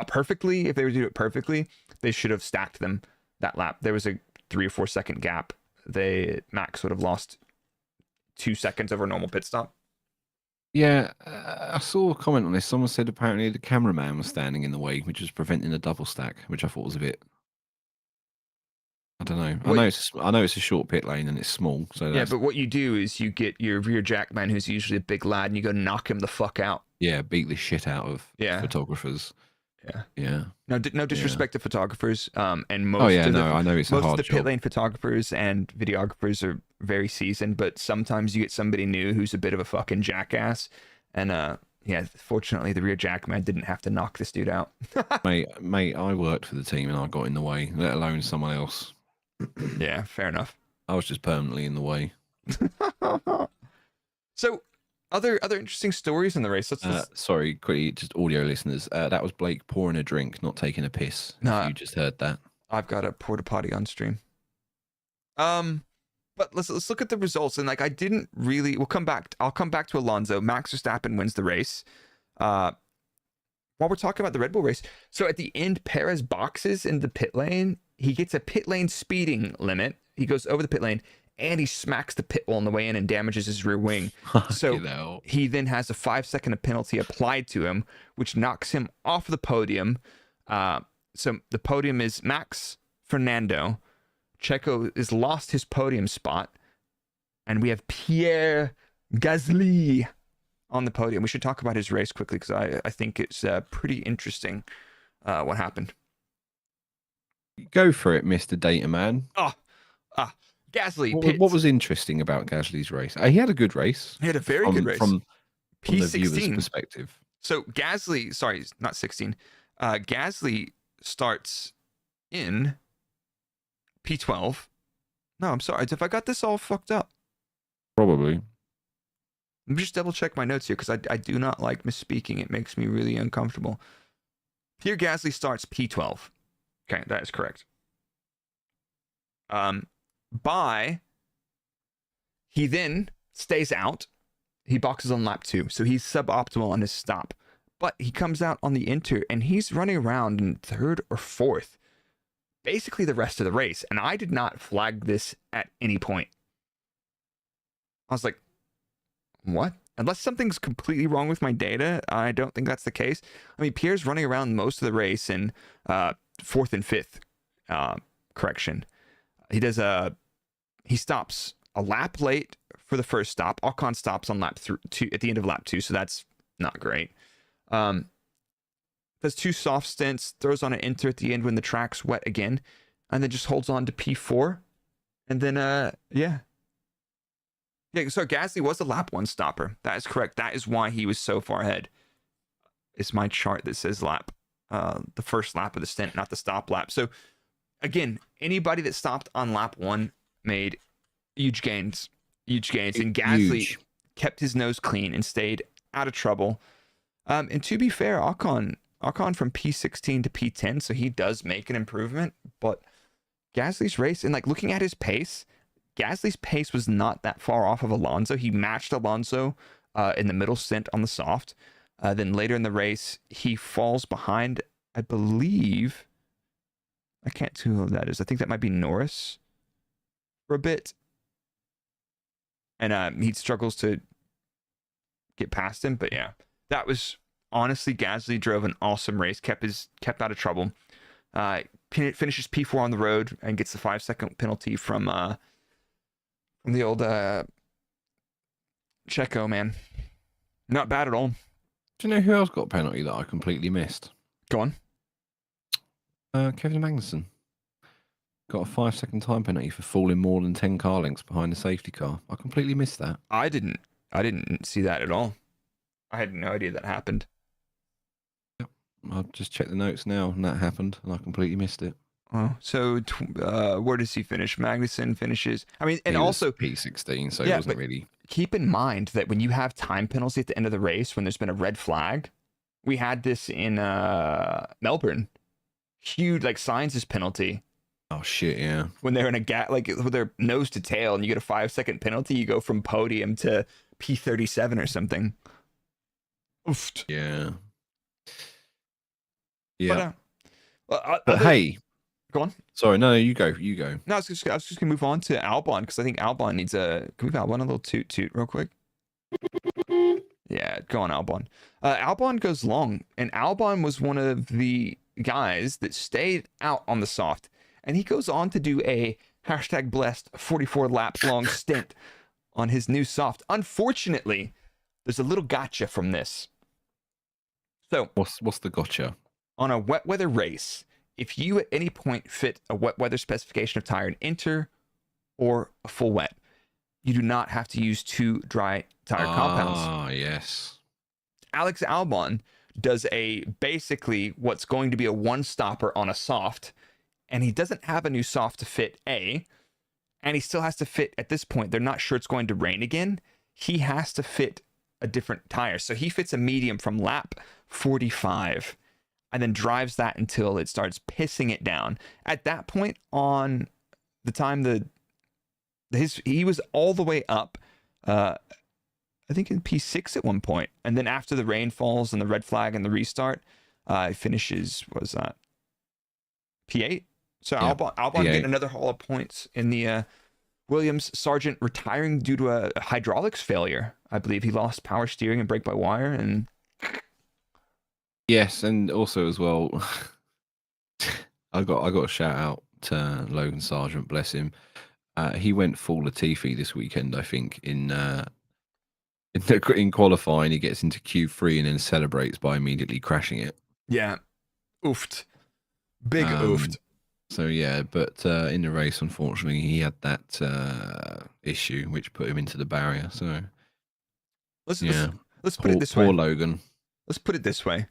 perfectly, if they were to do it perfectly, they should have stacked them that lap. There was a 3 or 4 second gap. Max would have lost 2 seconds over a normal pit stop. Yeah, I saw a comment on this. Someone said apparently the cameraman was standing in the way, which was preventing a double stack, which I thought was a bit. I don't know. I know it's a short pit lane and it's small. So yeah, but what you do is you get your rear jackman, who's usually a big lad, and you go knock him the fuck out. Yeah, beat the shit out of photographers. Yeah. No disrespect to photographers. And most. I know it's a hard most of the job. pit lane photographers and videographers are very seasoned, but sometimes you get somebody new who's a bit of a fucking jackass. And fortunately the rear jackman didn't have to knock this dude out. mate, I worked for the team and I got in the way, let alone someone else. Yeah, fair enough. I was just permanently in the way. So, other interesting stories in the race. Sorry, quickly, just audio listeners. That was Blake pouring a drink, not taking a piss. If you just heard that. I've got a porta potty on stream. But let's look at the results. And I didn't really. I'll come back to Alonso. Max Verstappen wins the race. While we're talking about the Red Bull race, so at the end, Perez boxes in the pit lane. He gets a pit lane speeding limit. He goes over the pit lane, and he smacks the pit wall on the way in and damages his rear wing. So he then has a 5-second penalty applied to him, which knocks him off the podium. So the podium is Max, Fernando. Checo has lost his podium spot, and we have Pierre Gasly on the podium. We should talk about his race quickly because I think it's pretty interesting what happened. Go for it, Mr. Data Man. Gasly. What was interesting about Gasly's race? He had a good race. He had a very good race. From from the viewer's P16. perspective. So Gasly, sorry, not 16. Gasly starts in P12. No, I'm sorry. If I got this all fucked up. Probably. Let me just double check my notes here because I do not like misspeaking. It makes me really uncomfortable. Pierre Gasly starts P12. Okay, that is correct. He then stays out. He boxes on lap 2, so he's suboptimal on his stop. But he comes out on the inter and he's running around in 3rd or 4th, basically the rest of the race. And I did not flag this at any point. I was like, what? Unless something's completely wrong with my data, I don't think that's the case. I mean, Pierre's running around most of the race in 4th and 5th. Correction. He stops a lap late for the first stop. Ocon stops on lap 2 at the end of lap 2, so that's not great. Does 2 soft stints, throws on an inter at the end when the track's wet again, and then just holds on to P4. And then yeah, so Gasly was a lap 1 stopper. That is correct. That is why he was so far ahead. It's my chart that says lap, the first lap of the stint, not the stop lap. So again, anybody that stopped on lap 1 made huge gains. And Gasly kept his nose clean and stayed out of trouble. And to be fair, Ocon from P16 to P10, so he does make an improvement. But Gasly's race, and like looking at his pace, Gasly's pace was not that far off of Alonso. He matched Alonso in the middle stint on the soft. Then later in the race, he falls behind, I believe. I can't tell who that is. I think that might be Norris for a bit. And he struggles to get past him. But yeah, that was honestly, Gasly drove an awesome race, kept out of trouble. Finishes P4 on the road and gets the 5-second penalty from the old Checo, man. Not bad at all. Do you know who else got a penalty that I completely missed? Go on. Kevin Magnussen got a 5-second time penalty for falling more than 10 car lengths behind the safety car. I completely missed that. I didn't see that at all. I had no idea that happened. Yep. I'll just check the notes now, and that happened, and I completely missed it. Oh, so where does he finish? Magnussen finishes. I mean, and He was also P16, so yeah, it wasn't really. Keep in mind that when you have time penalty at the end of the race, when there's been a red flag, we had this in Melbourne. Huge, like Sainz's penalty. Oh shit! Yeah. When they're in a like with their nose to tail, and you get a 5-second penalty, you go from podium to P37 or something. Oof. Yeah. Yeah. But hey. Go on. Sorry, no, you go. No, I was just gonna move on to Albon because I think Albon needs a. Can we give Albon a little toot real quick? Yeah, go on, Albon. Albon goes long, and Albon was one of the guys that stayed out on the soft, and he goes on to do a #blessed 44 lap long stint on his new soft. Unfortunately, there's a little gotcha from this. So what's the gotcha? On a wet weather race, if you at any point fit a wet weather specification of tire in inter or a full wet, you do not have to use 2 dry tire compounds. Ah, yes. Alex Albon does basically what's going to be a 1-stopper on a soft, and he doesn't have a new soft to fit A, and he still has to fit, at this point, they're not sure it's going to rain again. He has to fit a different tire. So he fits a medium from lap 45 and then drives that until it starts pissing it down. At that point, on the time he was all the way up, I think in P6 at one point, and then after the rain falls and the red flag and the restart, he finishes, what was that, P8? So yeah, Albon getting another haul of points in the Williams. Sargent retiring due to a hydraulics failure. I believe he lost power steering and brake by wire, and yes, and also as well, I got a shout out to Logan Sargent, bless him. He went full Latifi this weekend, I think, in qualifying. He gets into Q3 and then celebrates by immediately crashing it. Yeah, oofed, big oofed. So yeah, but in the race, unfortunately, he had that issue which put him into the barrier. So let's let's put it this way. Poor Logan. Let's put it this way.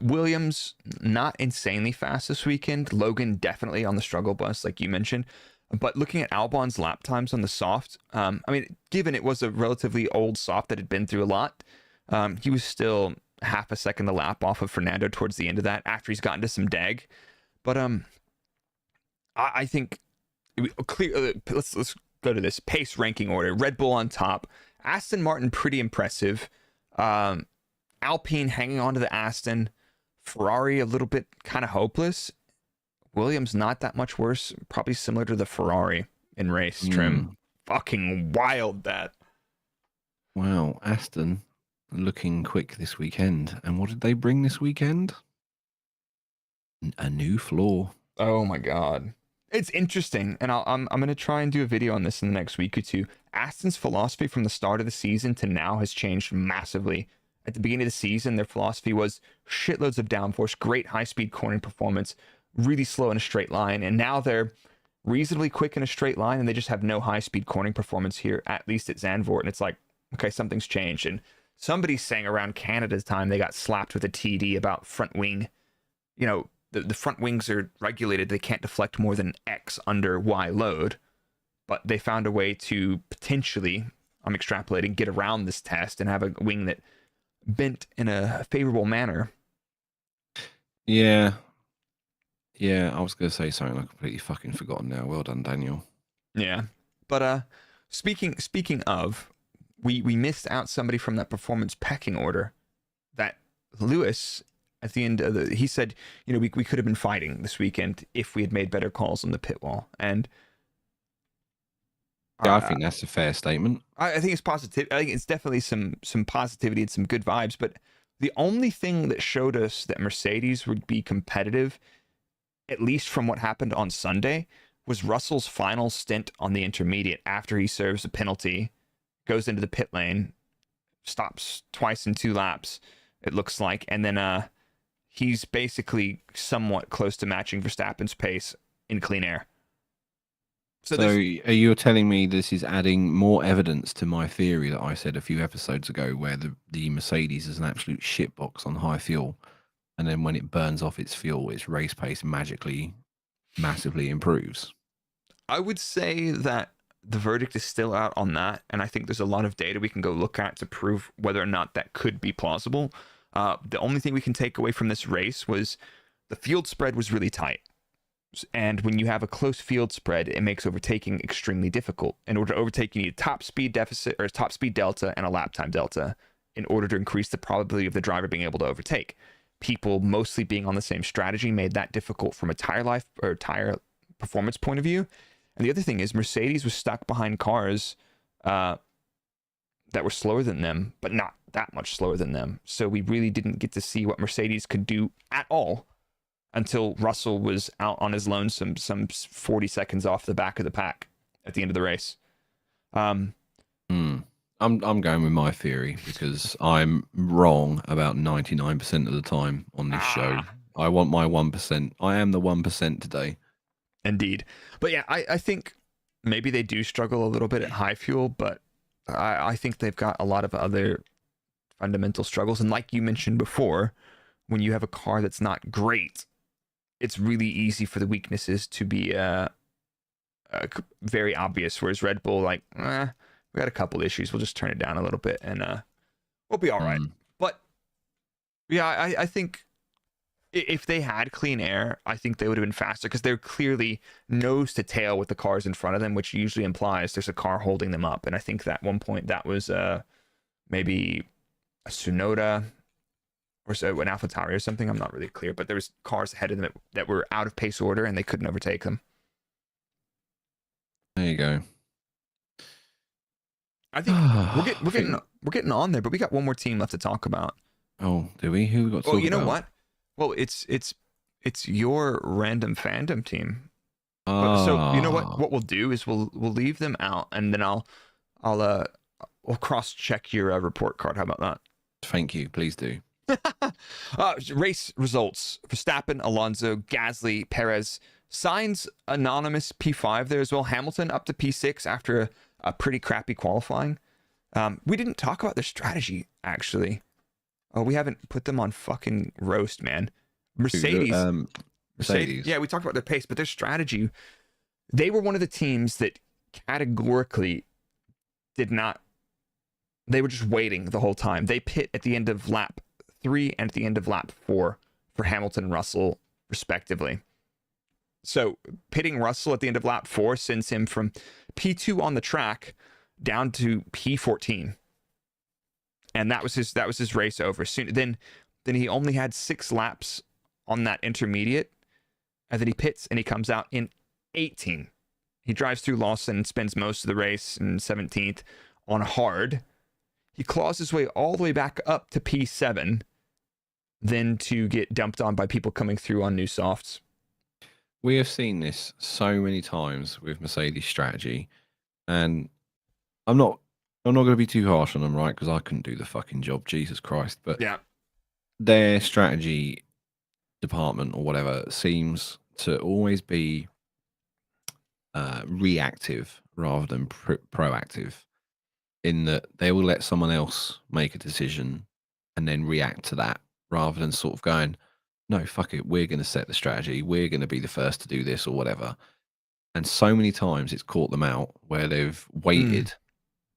Williams, not insanely fast this weekend. Logan, definitely on the struggle bus, like you mentioned. But looking at Albon's lap times on the soft, I mean, given it was a relatively old soft that had been through a lot, he was still half a second a lap off of Fernando towards the end of that after he's gotten to some dag. But I think let's go to this pace ranking order. Red Bull on top, Aston Martin pretty impressive, Alpine hanging on to the Aston, Ferrari a little bit kind of hopeless, Williams not that much worse, probably similar to the Ferrari in race trim. Fucking wild that. Wow, Aston looking quick this weekend. And what did they bring this weekend? A new floor. Oh my god. It's interesting, and I'm going to try and do a video on this in the next week or two. Aston's philosophy from the start of the season to now has changed massively. At the beginning of the season, their philosophy was shitloads of downforce, great high-speed cornering performance, really slow in a straight line, and now they're reasonably quick in a straight line, and they just have no high-speed cornering performance here, at least at Zandvoort, and it's like, okay, something's changed. And somebody's saying around Canada's time they got slapped with a TD about front wing. You know, the front wings are regulated. They can't deflect more than X under Y load. But they found a way to potentially, I'm extrapolating, get around this test and have a wing that bent in a favorable manner. Yeah. Yeah, I was going to say something I've completely fucking forgotten now. Well done, Daniel. Yeah. But speaking of, we missed out somebody from that performance pecking order. That Lewis, at the end of he said, you know, we could have been fighting this weekend if we had made better calls on the pit wall. And yeah, I think that's a fair statement. I think it's positive. I think it's definitely some positivity and some good vibes. But the only thing that showed us that Mercedes would be competitive, at least from what happened on Sunday, was Russell's final stint on the intermediate after he serves a penalty, goes into the pit lane, stops twice in 2 laps, it looks like, and then he's basically somewhat close to matching Verstappen's pace in clean air. So are you telling me this is adding more evidence to my theory that I said a few episodes ago, where the Mercedes is an absolute shitbox on high fuel, and then when it burns off its fuel, its race pace magically, massively improves? I would say that the verdict is still out on that, and I think there's a lot of data we can go look at to prove whether or not that could be plausible. The only thing we can take away from this race was the field spread was really tight. And when you have a close field spread, it makes overtaking extremely difficult. In order to overtake, you need a top speed deficit or a top speed delta and a lap time delta in order to increase the probability of the driver being able to overtake. People mostly being on the same strategy made that difficult from a tire life or tire performance point of view. And the other thing is Mercedes was stuck behind cars that were slower than them, but not that much slower than them. So we really didn't get to see what Mercedes could do at all until Russell was out on his lonesome some 40 seconds off the back of the pack at the end of the race. I'm going with my theory because I'm wrong about 99% of the time on this show. I want my 1%. I am the 1% today. Indeed. But yeah, I think maybe they do struggle a little bit at high fuel, but I think they've got a lot of other fundamental struggles. And like you mentioned before, when you have a car that's not great, it's really easy for the weaknesses to be very obvious. Whereas Red Bull, like, we got a couple issues. We'll just turn it down a little bit and we'll be all right. But yeah, I think if they had clean air, I think they would have been faster because they're clearly nose to tail with the cars in front of them, which usually implies there's a car holding them up. And I think that one point that was maybe a Tsunoda or so an AlphaTauri or something. I'm not really clear, but there was cars ahead of them that were out of pace order and they couldn't overtake them. There you go. I think we're getting on there, but we got one more team left to talk about. Oh, do we? Who we got to talk about? You know what? Well, it's your random fandom team. So you know what we'll do is we'll leave them out, and then we'll cross check your report card. How about that? Thank you. Please do. Race results: Verstappen, Alonso, Gasly, Perez. Sainz anonymous P5 there as well. Hamilton up to P6 after a pretty crappy qualifying. We didn't talk about their strategy, actually. Oh, we haven't put them on fucking roast, man. Mercedes. Mercedes. Yeah, we talked about their pace, but their strategy, they were one of the teams that categorically did not, they were just waiting the whole time. They pit at the end of lap 3 and at the end of lap 4 for Hamilton and Russell, respectively. So pitting Russell at the end of lap 4 sends him from P2 on the track down to P14. And that was his race over. Then he only had 6 laps on that intermediate, and then he pits and he comes out in 18. He drives through Lawson and spends most of the race in 17th on hard. He claws his way all the way back up to P7, then to get dumped on by people coming through on new softs. We have seen this so many times with Mercedes strategy, and I'm not going to be too harsh on them, right? Because I couldn't do the fucking job, Jesus Christ. But yeah, their strategy department or whatever seems to always be reactive rather than proactive, in that they will let someone else make a decision and then react to that, rather than sort of going, no, fuck it, we're going to set the strategy, we're going to be the first to do this or whatever. And so many times it's caught them out where they've waited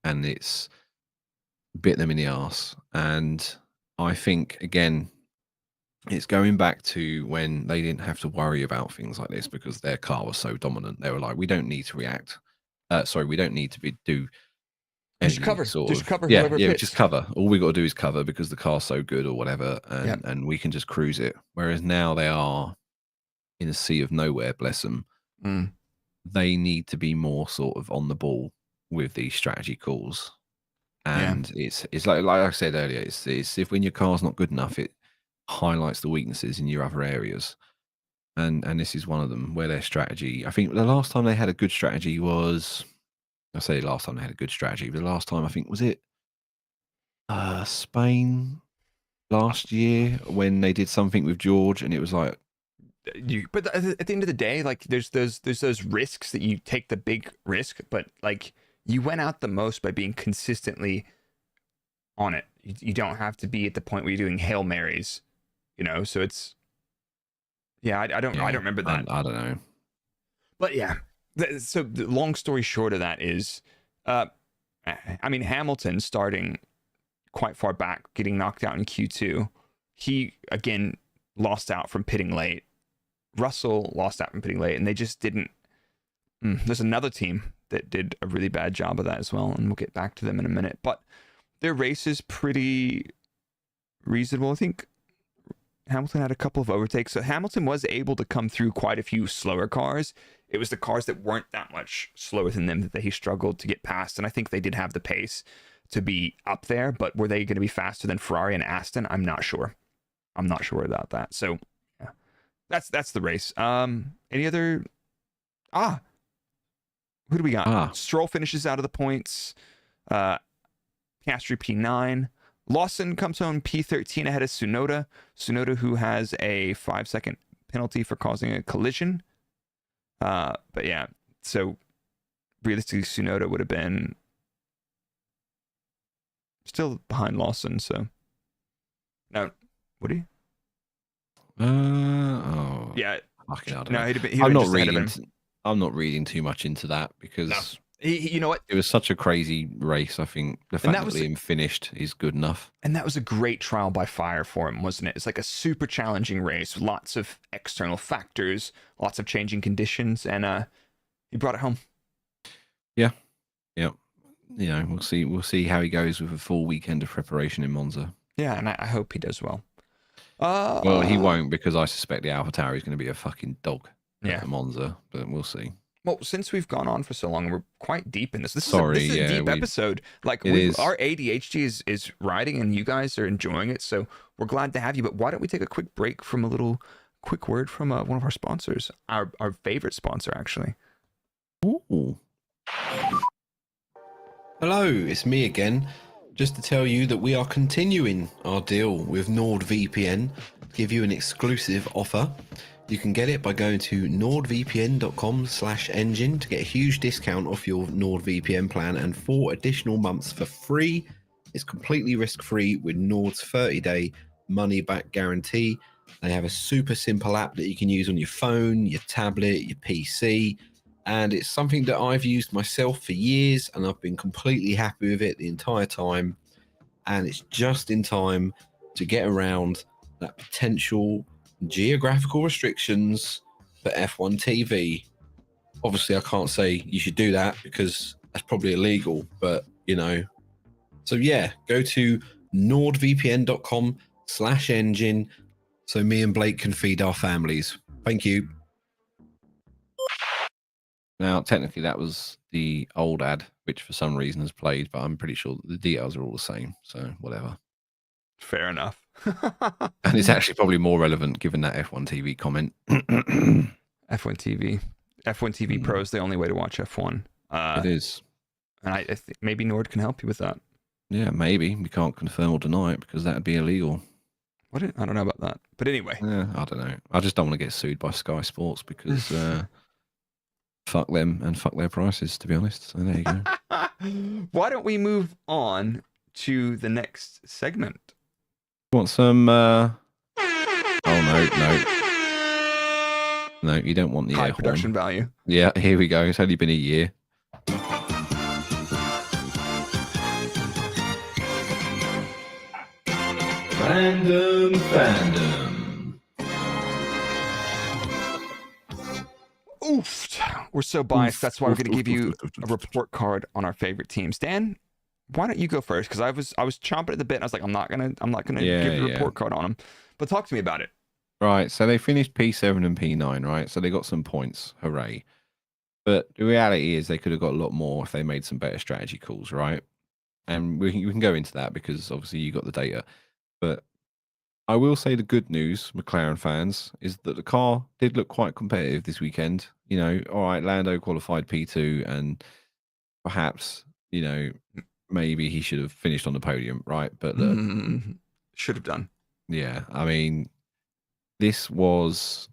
and it's bit them in the arse. And I think, again, it's going back to when they didn't have to worry about things like this because their car was so dominant. They were like, we don't need to react. We don't need to do just cover. Just cover. Yeah, whoever pits. just cover. All we got to do is cover because the car's so good or whatever, and we can just cruise it. Whereas now they are in a sea of nowhere. Bless them. They need to be more sort of on the ball with these strategy calls. And it's like I said earlier, it's if when your car's not good enough, it highlights the weaknesses in your other areas. And this is one of them where their strategy, I think the last time they had a good strategy was, I say last time they had a good strategy, but the last time I think was it Spain last year when they did something with George and it was like, but at the end of the day, like there's those risks that you take, the big risk, but like you went out the most by being consistently on it. You don't have to be at the point where you're doing Hail Marys, you know. So it's I don't remember that. I don't know. But yeah, so the long story short of that is, I mean, Hamilton starting quite far back, getting knocked out in Q2. He again lost out from pitting late. Russell lost out from pitting late, and they just didn't. There's another team that did a really bad job of that as well, and we'll get back to them in a minute. But their race is pretty reasonable. I think Hamilton had a couple of overtakes, so Hamilton was able to come through quite a few slower cars. It was the cars that weren't that much slower than them that he struggled to get past, and I think they did have the pace to be up there, but were they going to be faster than Ferrari and Aston? I'm not sure. I'm not sure about that. So yeah, that's the race. Any other? Who do we got? Stroll finishes out of the points. Piastri P9. Lawson comes home P13 ahead of Tsunoda. Tsunoda, who has a 5-second penalty for causing a collision. But yeah, so realistically, Tsunoda would have been still behind Lawson. So no, would he? Yeah. No, I'm not reading too much into that because you know what? It was such a crazy race. I think the fact that Liam finished is good enough. And that was a great trial by fire for him, wasn't it? It's like a super challenging race, lots of external factors, lots of changing conditions, and he brought it home. Yeah. You know, we'll see how he goes with a full weekend of preparation in Monza. Yeah, and I hope he does well. Well, he won't, because I suspect the AlphaTauri is going to be a fucking dog at Monza, but we'll see. Well, since we've gone on for so long, we're quite deep in this. This is a deep episode. Like our ADHD is riding, and you guys are enjoying it. So we're glad to have you. But why don't we take a quick break from a little quick word from one of our sponsors, our favorite sponsor, actually. Ooh. Hello, it's me again. Just to tell you that we are continuing our deal with NordVPN to give you an exclusive offer. You can get it by going to nordvpn.com/engine to get a huge discount off your NordVPN plan and 4 additional months for free. It's completely risk-free with Nord's 30-day money-back guarantee. They have a super simple app that you can use on your phone, your tablet, your PC, and it's something that I've used myself for years, and I've been completely happy with it the entire time. And it's just in time to get around that potential geographical restrictions for F1 TV. Obviously, I can't say you should do that because that's probably illegal, but you know. So yeah, go to nordvpn.com/engine so me and Blake can feed our families. Thank you. Now, technically, that was the old ad, which for some reason has played, but I'm pretty sure the details are all the same. So whatever. Fair enough. And it's actually probably more relevant given that F1 TV comment. F1 TV. F1 TV Pro is the only way to watch F1. It is. And I think maybe Nord can help you with that. Yeah, maybe. We can't confirm or deny it because that would be illegal. What? I don't know about that. But anyway. Yeah, I don't know. I just don't want to get sued by Sky Sports because fuck them and fuck their prices, to be honest. So there you go. Why don't we move on to the next segment? Want some... Oh, no. No, you don't want the high air production horn. value. Yeah, here we go. It's only been a year. Random Fandom. Oof. We're so biased. That's why we're going to give you a report card on our favorite teams. Dan, why don't you go first? Because I was chomping at the bit. And I was like, I'm not gonna give you a report card on them. But talk to me about it. Right. So they finished P7 and P9, right? So they got some points. Hooray. But the reality is they could have got a lot more if they made some better strategy calls, right? And we can go into that because obviously you got the data. But I will say the good news, McLaren fans, is that the car did look quite competitive this weekend. You know, all right, Lando qualified P2 and perhaps, you know, maybe he should have finished on the podium, right? But should have done. Yeah, I mean, this was,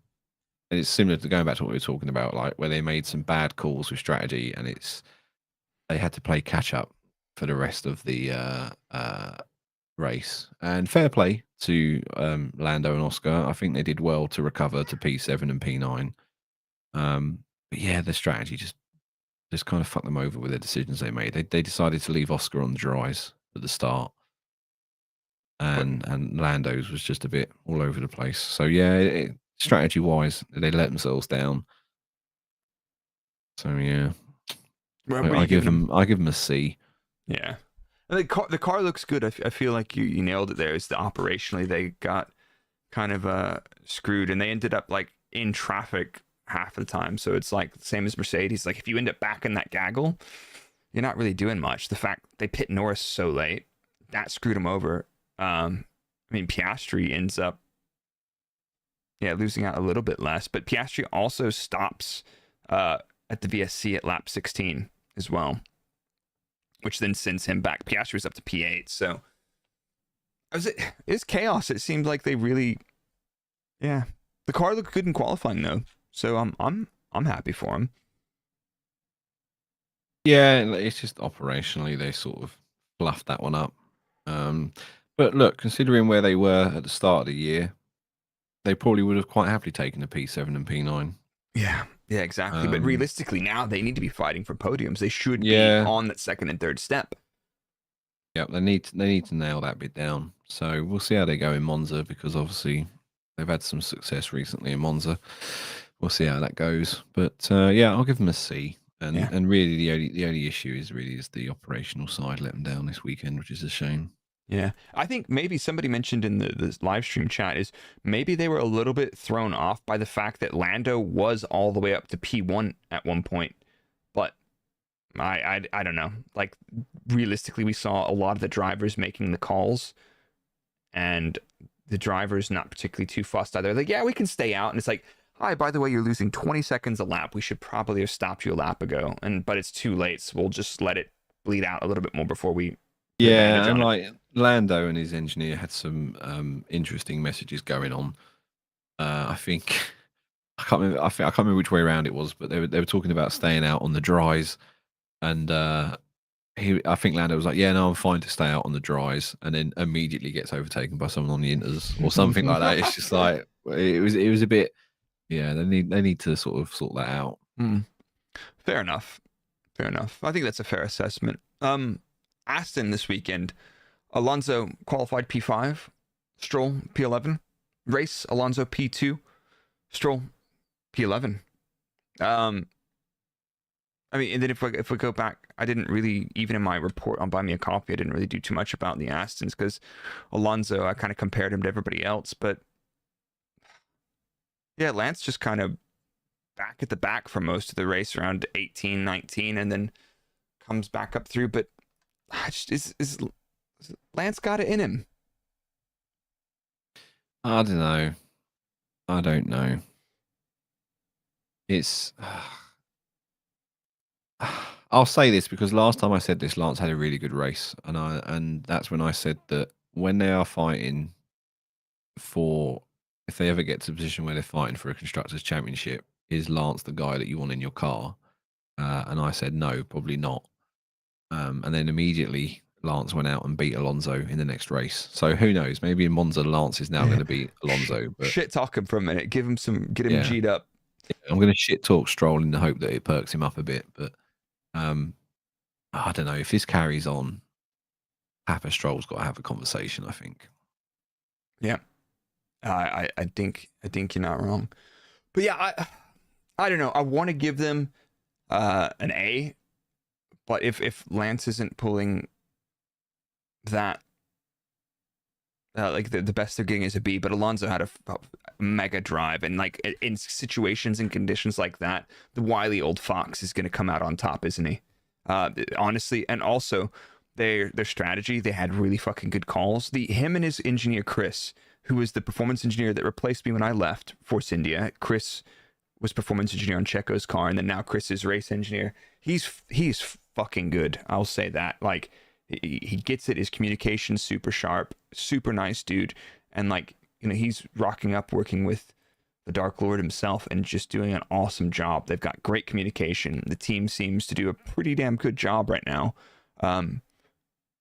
and it's similar to going back to what we were talking about, like where they made some bad calls with strategy and they had to play catch up for the rest of the race. And fair play to Lando and Oscar. I think they did well to recover to P7 and P9. But yeah, the strategy just kind of fucked them over with the decisions they made. They decided to leave Oscar on the dries at the start. And Lando's was just a bit all over the place. So yeah, strategy wise, they let themselves down. So yeah, I give them a C. Yeah, and the car looks good. I feel like you nailed it there. It's the operationally they got kind of screwed, and they ended up like in traffic half of the time. So it's like the same as Mercedes. Like if you end up back in that gaggle, you're not really doing much. The fact they pit Norris so late, that screwed them over. I mean, Piastri ends up, losing out a little bit less, but Piastri also stops at the VSC at lap 16 as well, which then sends him back. Piastri's up to P8, so it's chaos. It seemed like they really, the car looked good in qualifying though, so I'm happy for him. Yeah, it's just operationally they sort of fluffed that one up. But look, considering where they were at the start of the year, they probably would have quite happily taken a P7 and P9. Yeah, exactly. But realistically, now they need to be fighting for podiums. They should be on that second and third step. Yeah, they need to nail that bit down. So we'll see how they go in Monza because obviously they've had some success recently in Monza. We'll see how that goes. But I'll give them a C. And really, the only issue is the operational side let them down this weekend, which is a shame. Yeah, I think maybe somebody mentioned in the live stream chat is maybe they were a little bit thrown off by the fact that Lando was all the way up to P1 at one point. But I don't know. Like realistically, we saw a lot of the drivers making the calls and the drivers not particularly too fussed either. Like, yeah, we can stay out. And it's like, hi, by the way, you're losing 20 seconds a lap. We should probably have stopped you a lap ago. But it's too late. So we'll just let it bleed out a little bit more before we... Yeah, and like Lando and his engineer had some interesting messages going on. I think I can't remember. I can't remember which way around it was, but they were talking about staying out on the dries, and I think Lando was like, "Yeah, no, I'm fine to stay out on the dries," and then immediately gets overtaken by someone on the inters or something like that. It's just like it was a bit. Yeah, they need to sort that out. Fair enough. I think that's a fair assessment. Aston this weekend, Alonso qualified P5, Stroll P11, race Alonso P2, Stroll P11. I mean, and then if we go back, I didn't really, even in my report on Buy Me a Coffee, I didn't really do too much about the Astons because Alonso, I kind of compared him to everybody else. But yeah, Lance just kind of back at the back for most of the race around 18, 19, and then comes back up through. But is Lance got it in him? I don't know. It's. I'll say this because last time I said this, Lance had a really good race, and that's when I said that when they are fighting for, if they ever get to a position where they're fighting for a constructors championship, is Lance the guy that you want in your car? And I said no, probably not. And then immediately Lance went out and beat Alonso in the next race. So who knows? Maybe in Monza, Lance is now going to beat Alonso. But shit talk him for a minute. Get him G'd up. I'm going to shit talk Stroll in the hope that it perks him up a bit. But I don't know if this carries on. Papa Stroll's got to have a conversation, I think. Yeah, I think you're not wrong. But yeah, I don't know. I want to give them an A, but if Lance isn't pulling that, like the best they're getting is a B. But Alonso had a mega drive, and like in situations and conditions like that, the wily old fox is going to come out on top, isn't he? Honestly, and also their strategy, they had really fucking good calls. Him and his engineer Chris, who was the performance engineer that replaced me when I left Force India. Chris was performance engineer on Checo's car, and then now Chris is race engineer. He's fucking good. I'll say that. Like he gets it. His communication's super sharp, super nice dude, and like he's rocking up working with the Dark Lord himself and just doing an awesome job. They've got great communication. The team seems to do a pretty damn good job right now. And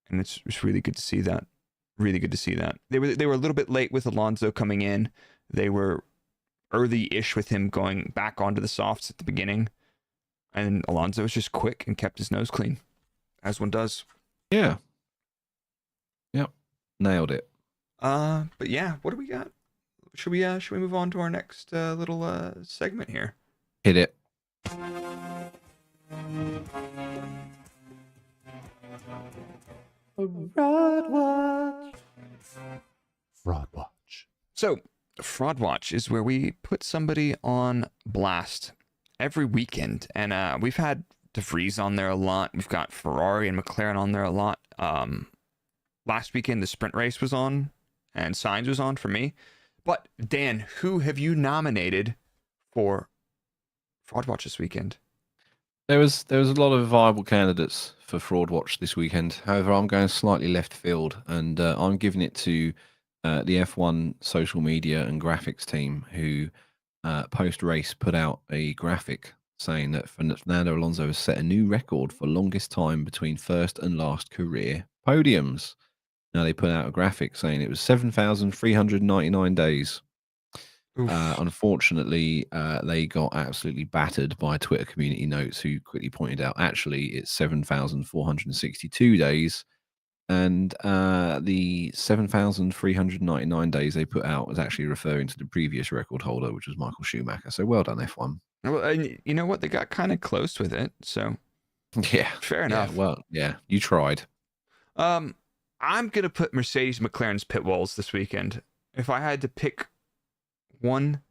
it's really good to see that. Really good to see that. They were a little bit late with Alonso coming in. They were early-ish with him going back onto the softs at the beginning. And Alonso was just quick and kept his nose clean, as one does. Yeah. Yep. Nailed it. But yeah, what do we got? Should we move on to our next little segment here? Hit it. Fraud Watch. So, Fraud Watch is where we put somebody on blast every weekend, and we've had De Vries on there a lot. We've got Ferrari and McLaren on there a lot. Last weekend the sprint race was on, and Sainz was on for me. But Dan, who have you nominated for Fraud Watch this weekend? There was a lot of viable candidates for Fraud Watch this weekend. However, I'm going slightly left field, and I'm giving it to the F1 social media and graphics team, who post-race put out a graphic saying that Fernando Alonso has set a new record for longest time between first and last career podiums. Now, they put out a graphic saying it was 7,399 days. Unfortunately, they got absolutely battered by Twitter community notes, who quickly pointed out actually it's 7,462 days, and the 7,399 days they put out was actually referring to the previous record holder, which was Michael Schumacher. So well done, F1. Well, and you know what? They got kind of close with it, so yeah, fair enough. Yeah, well, yeah, you tried. I'm gonna put Mercedes McLaren's pit walls this weekend. If I had to pick one,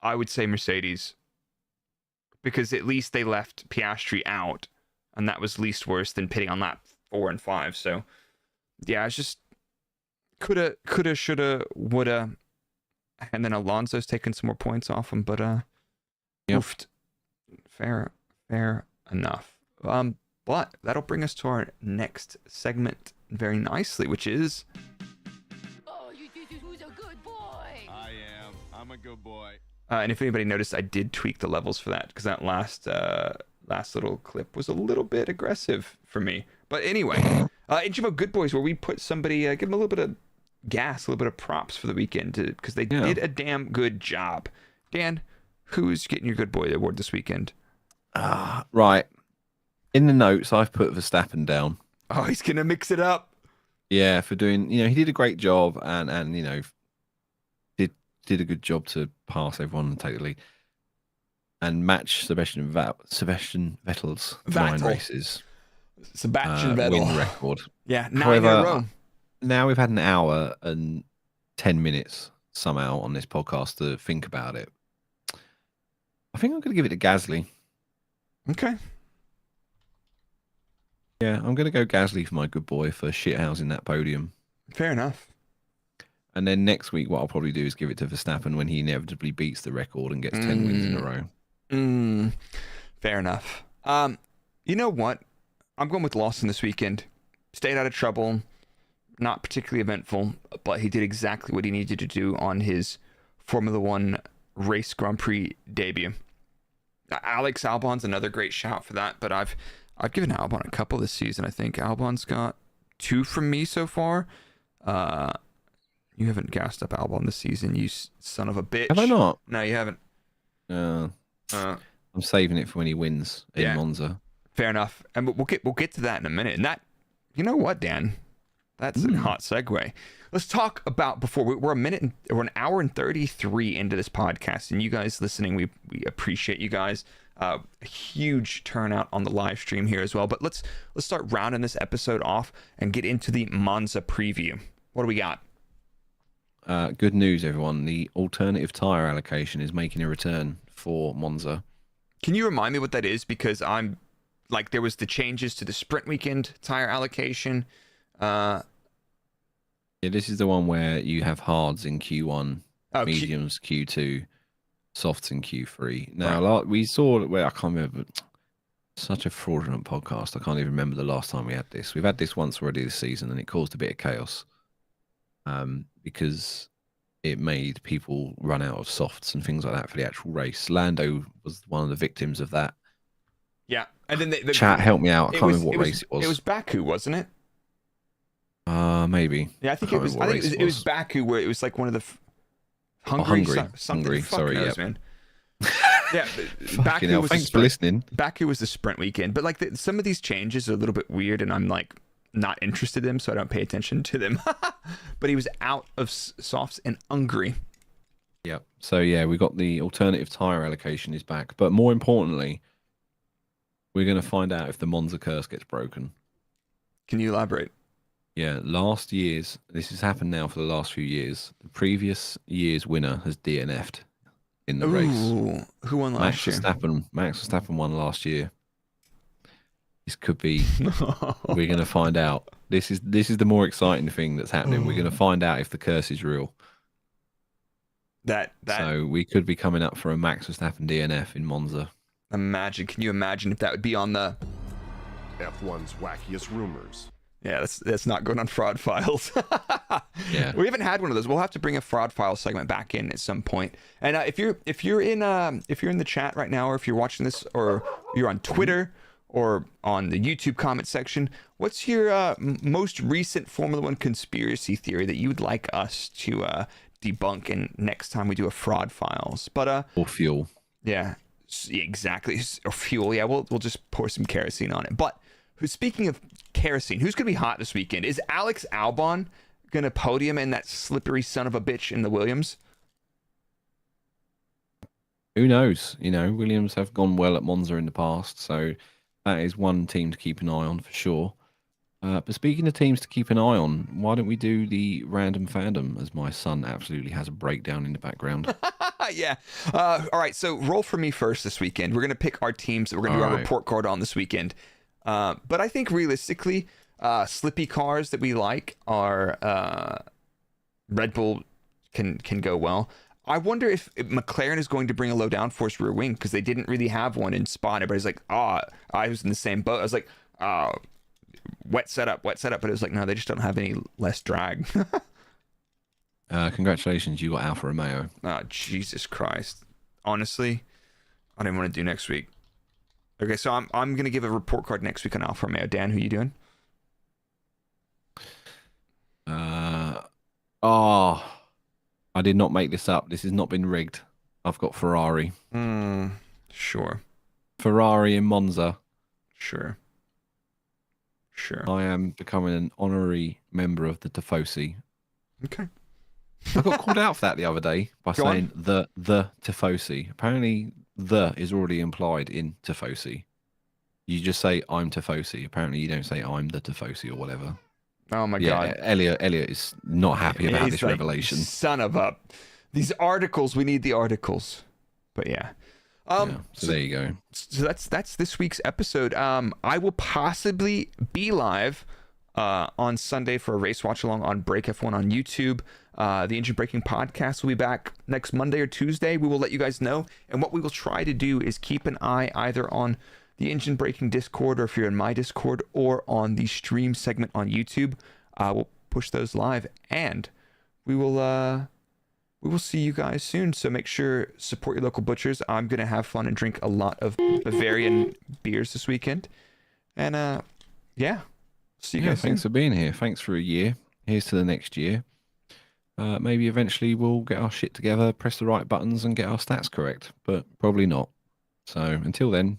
I would say Mercedes, because at least they left Piastri out, and that was least worse than pitting on lap 4 and 5. So yeah, it's just coulda, shoulda, woulda, and then Alonso's taken some more points off him, but yep. Oofed. Fair enough. But that'll bring us to our next segment very nicely, which is... Oh, you did it. Who's a good boy? I am. I'm a good boy. And if anybody noticed, I did tweak the levels for that because that last little clip was a little bit aggressive for me. But anyway, EngineMode Good Boys, where we put somebody, give them a little bit of gas, a little bit of props for the weekend because they did a damn good job. Dan, who's getting your Good Boy award this weekend? Right. In the notes, I've put Verstappen down. Oh, he's going to mix it up. Yeah, for doing, he did a great job and did a good job to pass everyone and take the lead and match Sebastian Vettel's 9 races. Sebastian Vettel. Win record. Yeah, 9 However, in a row. Now we've had an hour and 10 minutes somehow on this podcast to think about it. I think I'm going to give it to Gasly. Okay. Yeah, I'm going to go Gasly for my good boy for shithousing that podium. Fair enough. And then next week, what I'll probably do is give it to Verstappen when he inevitably beats the record and gets 10 wins in a row. Fair enough. You know what? I'm going with Lawson this weekend. Stayed out of trouble. Not particularly eventful, but he did exactly what he needed to do on his Formula One race Grand Prix debut. Alex Albon's another great shout for that, but I've given Albon a couple this season. I think Albon's got 2 from me so far. You haven't gassed up Albon this season, you son of a bitch. Have I not? No, you haven't. I'm saving it for when he wins in Monza. Fair enough, and we'll get to that in a minute. And that, you know what, Dan? That's a hot segue. Let's talk about before we're an hour and 33 into this podcast, and you guys listening, we appreciate you guys. A huge turnout on the live stream here as well. But let's start rounding this episode off and get into the Monza preview. What do we got? Good news, everyone. The alternative tire allocation is making a return for Monza. Can you remind me what that is? Because I'm like, there was the changes to the sprint weekend tire allocation. Yeah, this is the one where you have hards in Q1, mediums Q2, softs in Q3. Now, we saw where I can't remember. Such a fraudulent podcast. I can't even remember the last time we had this. We've had this once already this season, and it caused a bit of chaos because it made people run out of softs and things like that for the actual race. Lando was one of the victims of that. Yeah, and then the chat help me out. I can't remember what race it was. It was Baku, wasn't it? Maybe. Yeah, I think it was. It was Baku, where it was like one of the Hungary. Sorry, knows, man. Yeah, Baku was thanks for listening. Baku was the sprint weekend, but like some of these changes are a little bit weird, and I'm like not interested in them, so I don't pay attention to them. But he was out of softs in Hungary. Yep. So yeah, we got the alternative tire allocation is back, but more importantly, we're going to find out if the Monza curse gets broken. Can you elaborate? Yeah, last year's, this has happened now for the last few years. The previous year's winner has DNF'd in the race. Who won last year? Max Verstappen won last year. This could be, we're going to find out. This is the more exciting thing that's happening. We're going to find out if the curse is real. So we could be coming up for a Max Verstappen DNF in Monza. Can you imagine if that would be on the F1's wackiest rumors? Yeah, that's not going on Fraud Files. Yeah, we haven't had one of those. We'll have to bring a Fraud File segment back in at some point. And if you're in the chat right now, or if you're watching this, or you're on Twitter or on the YouTube comment section, what's your most recent Formula One conspiracy theory that you would like us to debunk? And next time we do a Fraud Files, but or fuel. Yeah, exactly. Or fuel. Yeah, we'll just pour some kerosene on it. But speaking of kerosene, who's going to be hot this weekend? Is Alex Albon going to podium in that slippery son of a bitch in the Williams? Who knows? Williams have gone well at Monza in the past, so that is one team to keep an eye on for sure. But speaking of teams to keep an eye on, why don't we do the random fandom, as my son absolutely has a breakdown in the background. Yeah. All right, so roll for me first this weekend. We're going to pick our teams that we're going to do our report card on this weekend. But I think realistically, slippy cars that we like are Red Bull can go well. I wonder if McLaren is going to bring a low downforce rear wing, because they didn't really have one in Spa. Everybody's like, I was in the same boat. I was like, wet setup. But it was like, no, they just don't have any less drag. Congratulations, you got Alfa Romeo. Oh, Jesus Christ. honestly, I don't want to do next week. Okay, so I'm gonna give a report card next week on Alfa Romeo. Dan, who you doing? I did not make this up. This has not been rigged. I've got Ferrari. Sure. Ferrari in Monza. Sure. I am becoming an honorary member of the Tifosi. Okay. I got called out for that the other day by Go saying the Tifosi. Apparently, the is already implied in Tifosi. You just say I'm Tifosi. Apparently, you don't say I'm the Tifosi or whatever. Oh my God. Elliot is not happy about this like, revelation. Son of a. These articles, we need the articles. But yeah. So there you go. So that's this week's episode. I will possibly be live on Sunday for a race watch along on Break F1 on YouTube. The Engine Braking Podcast will be back next Monday or Tuesday. We will let you guys know. And what we will try to do is keep an eye either on the Engine Braking Discord, or if you're in my Discord, or on the stream segment on YouTube. We'll push those live, and we will see you guys soon. So make sure support your local butchers. I'm gonna have fun and drink a lot of Bavarian beers this weekend. And see you guys Thanks soon. for being here. Thanks for a year. Here's to the next year. Maybe eventually we'll get our shit together, press the right buttons, and get our stats correct. But probably not. So until then,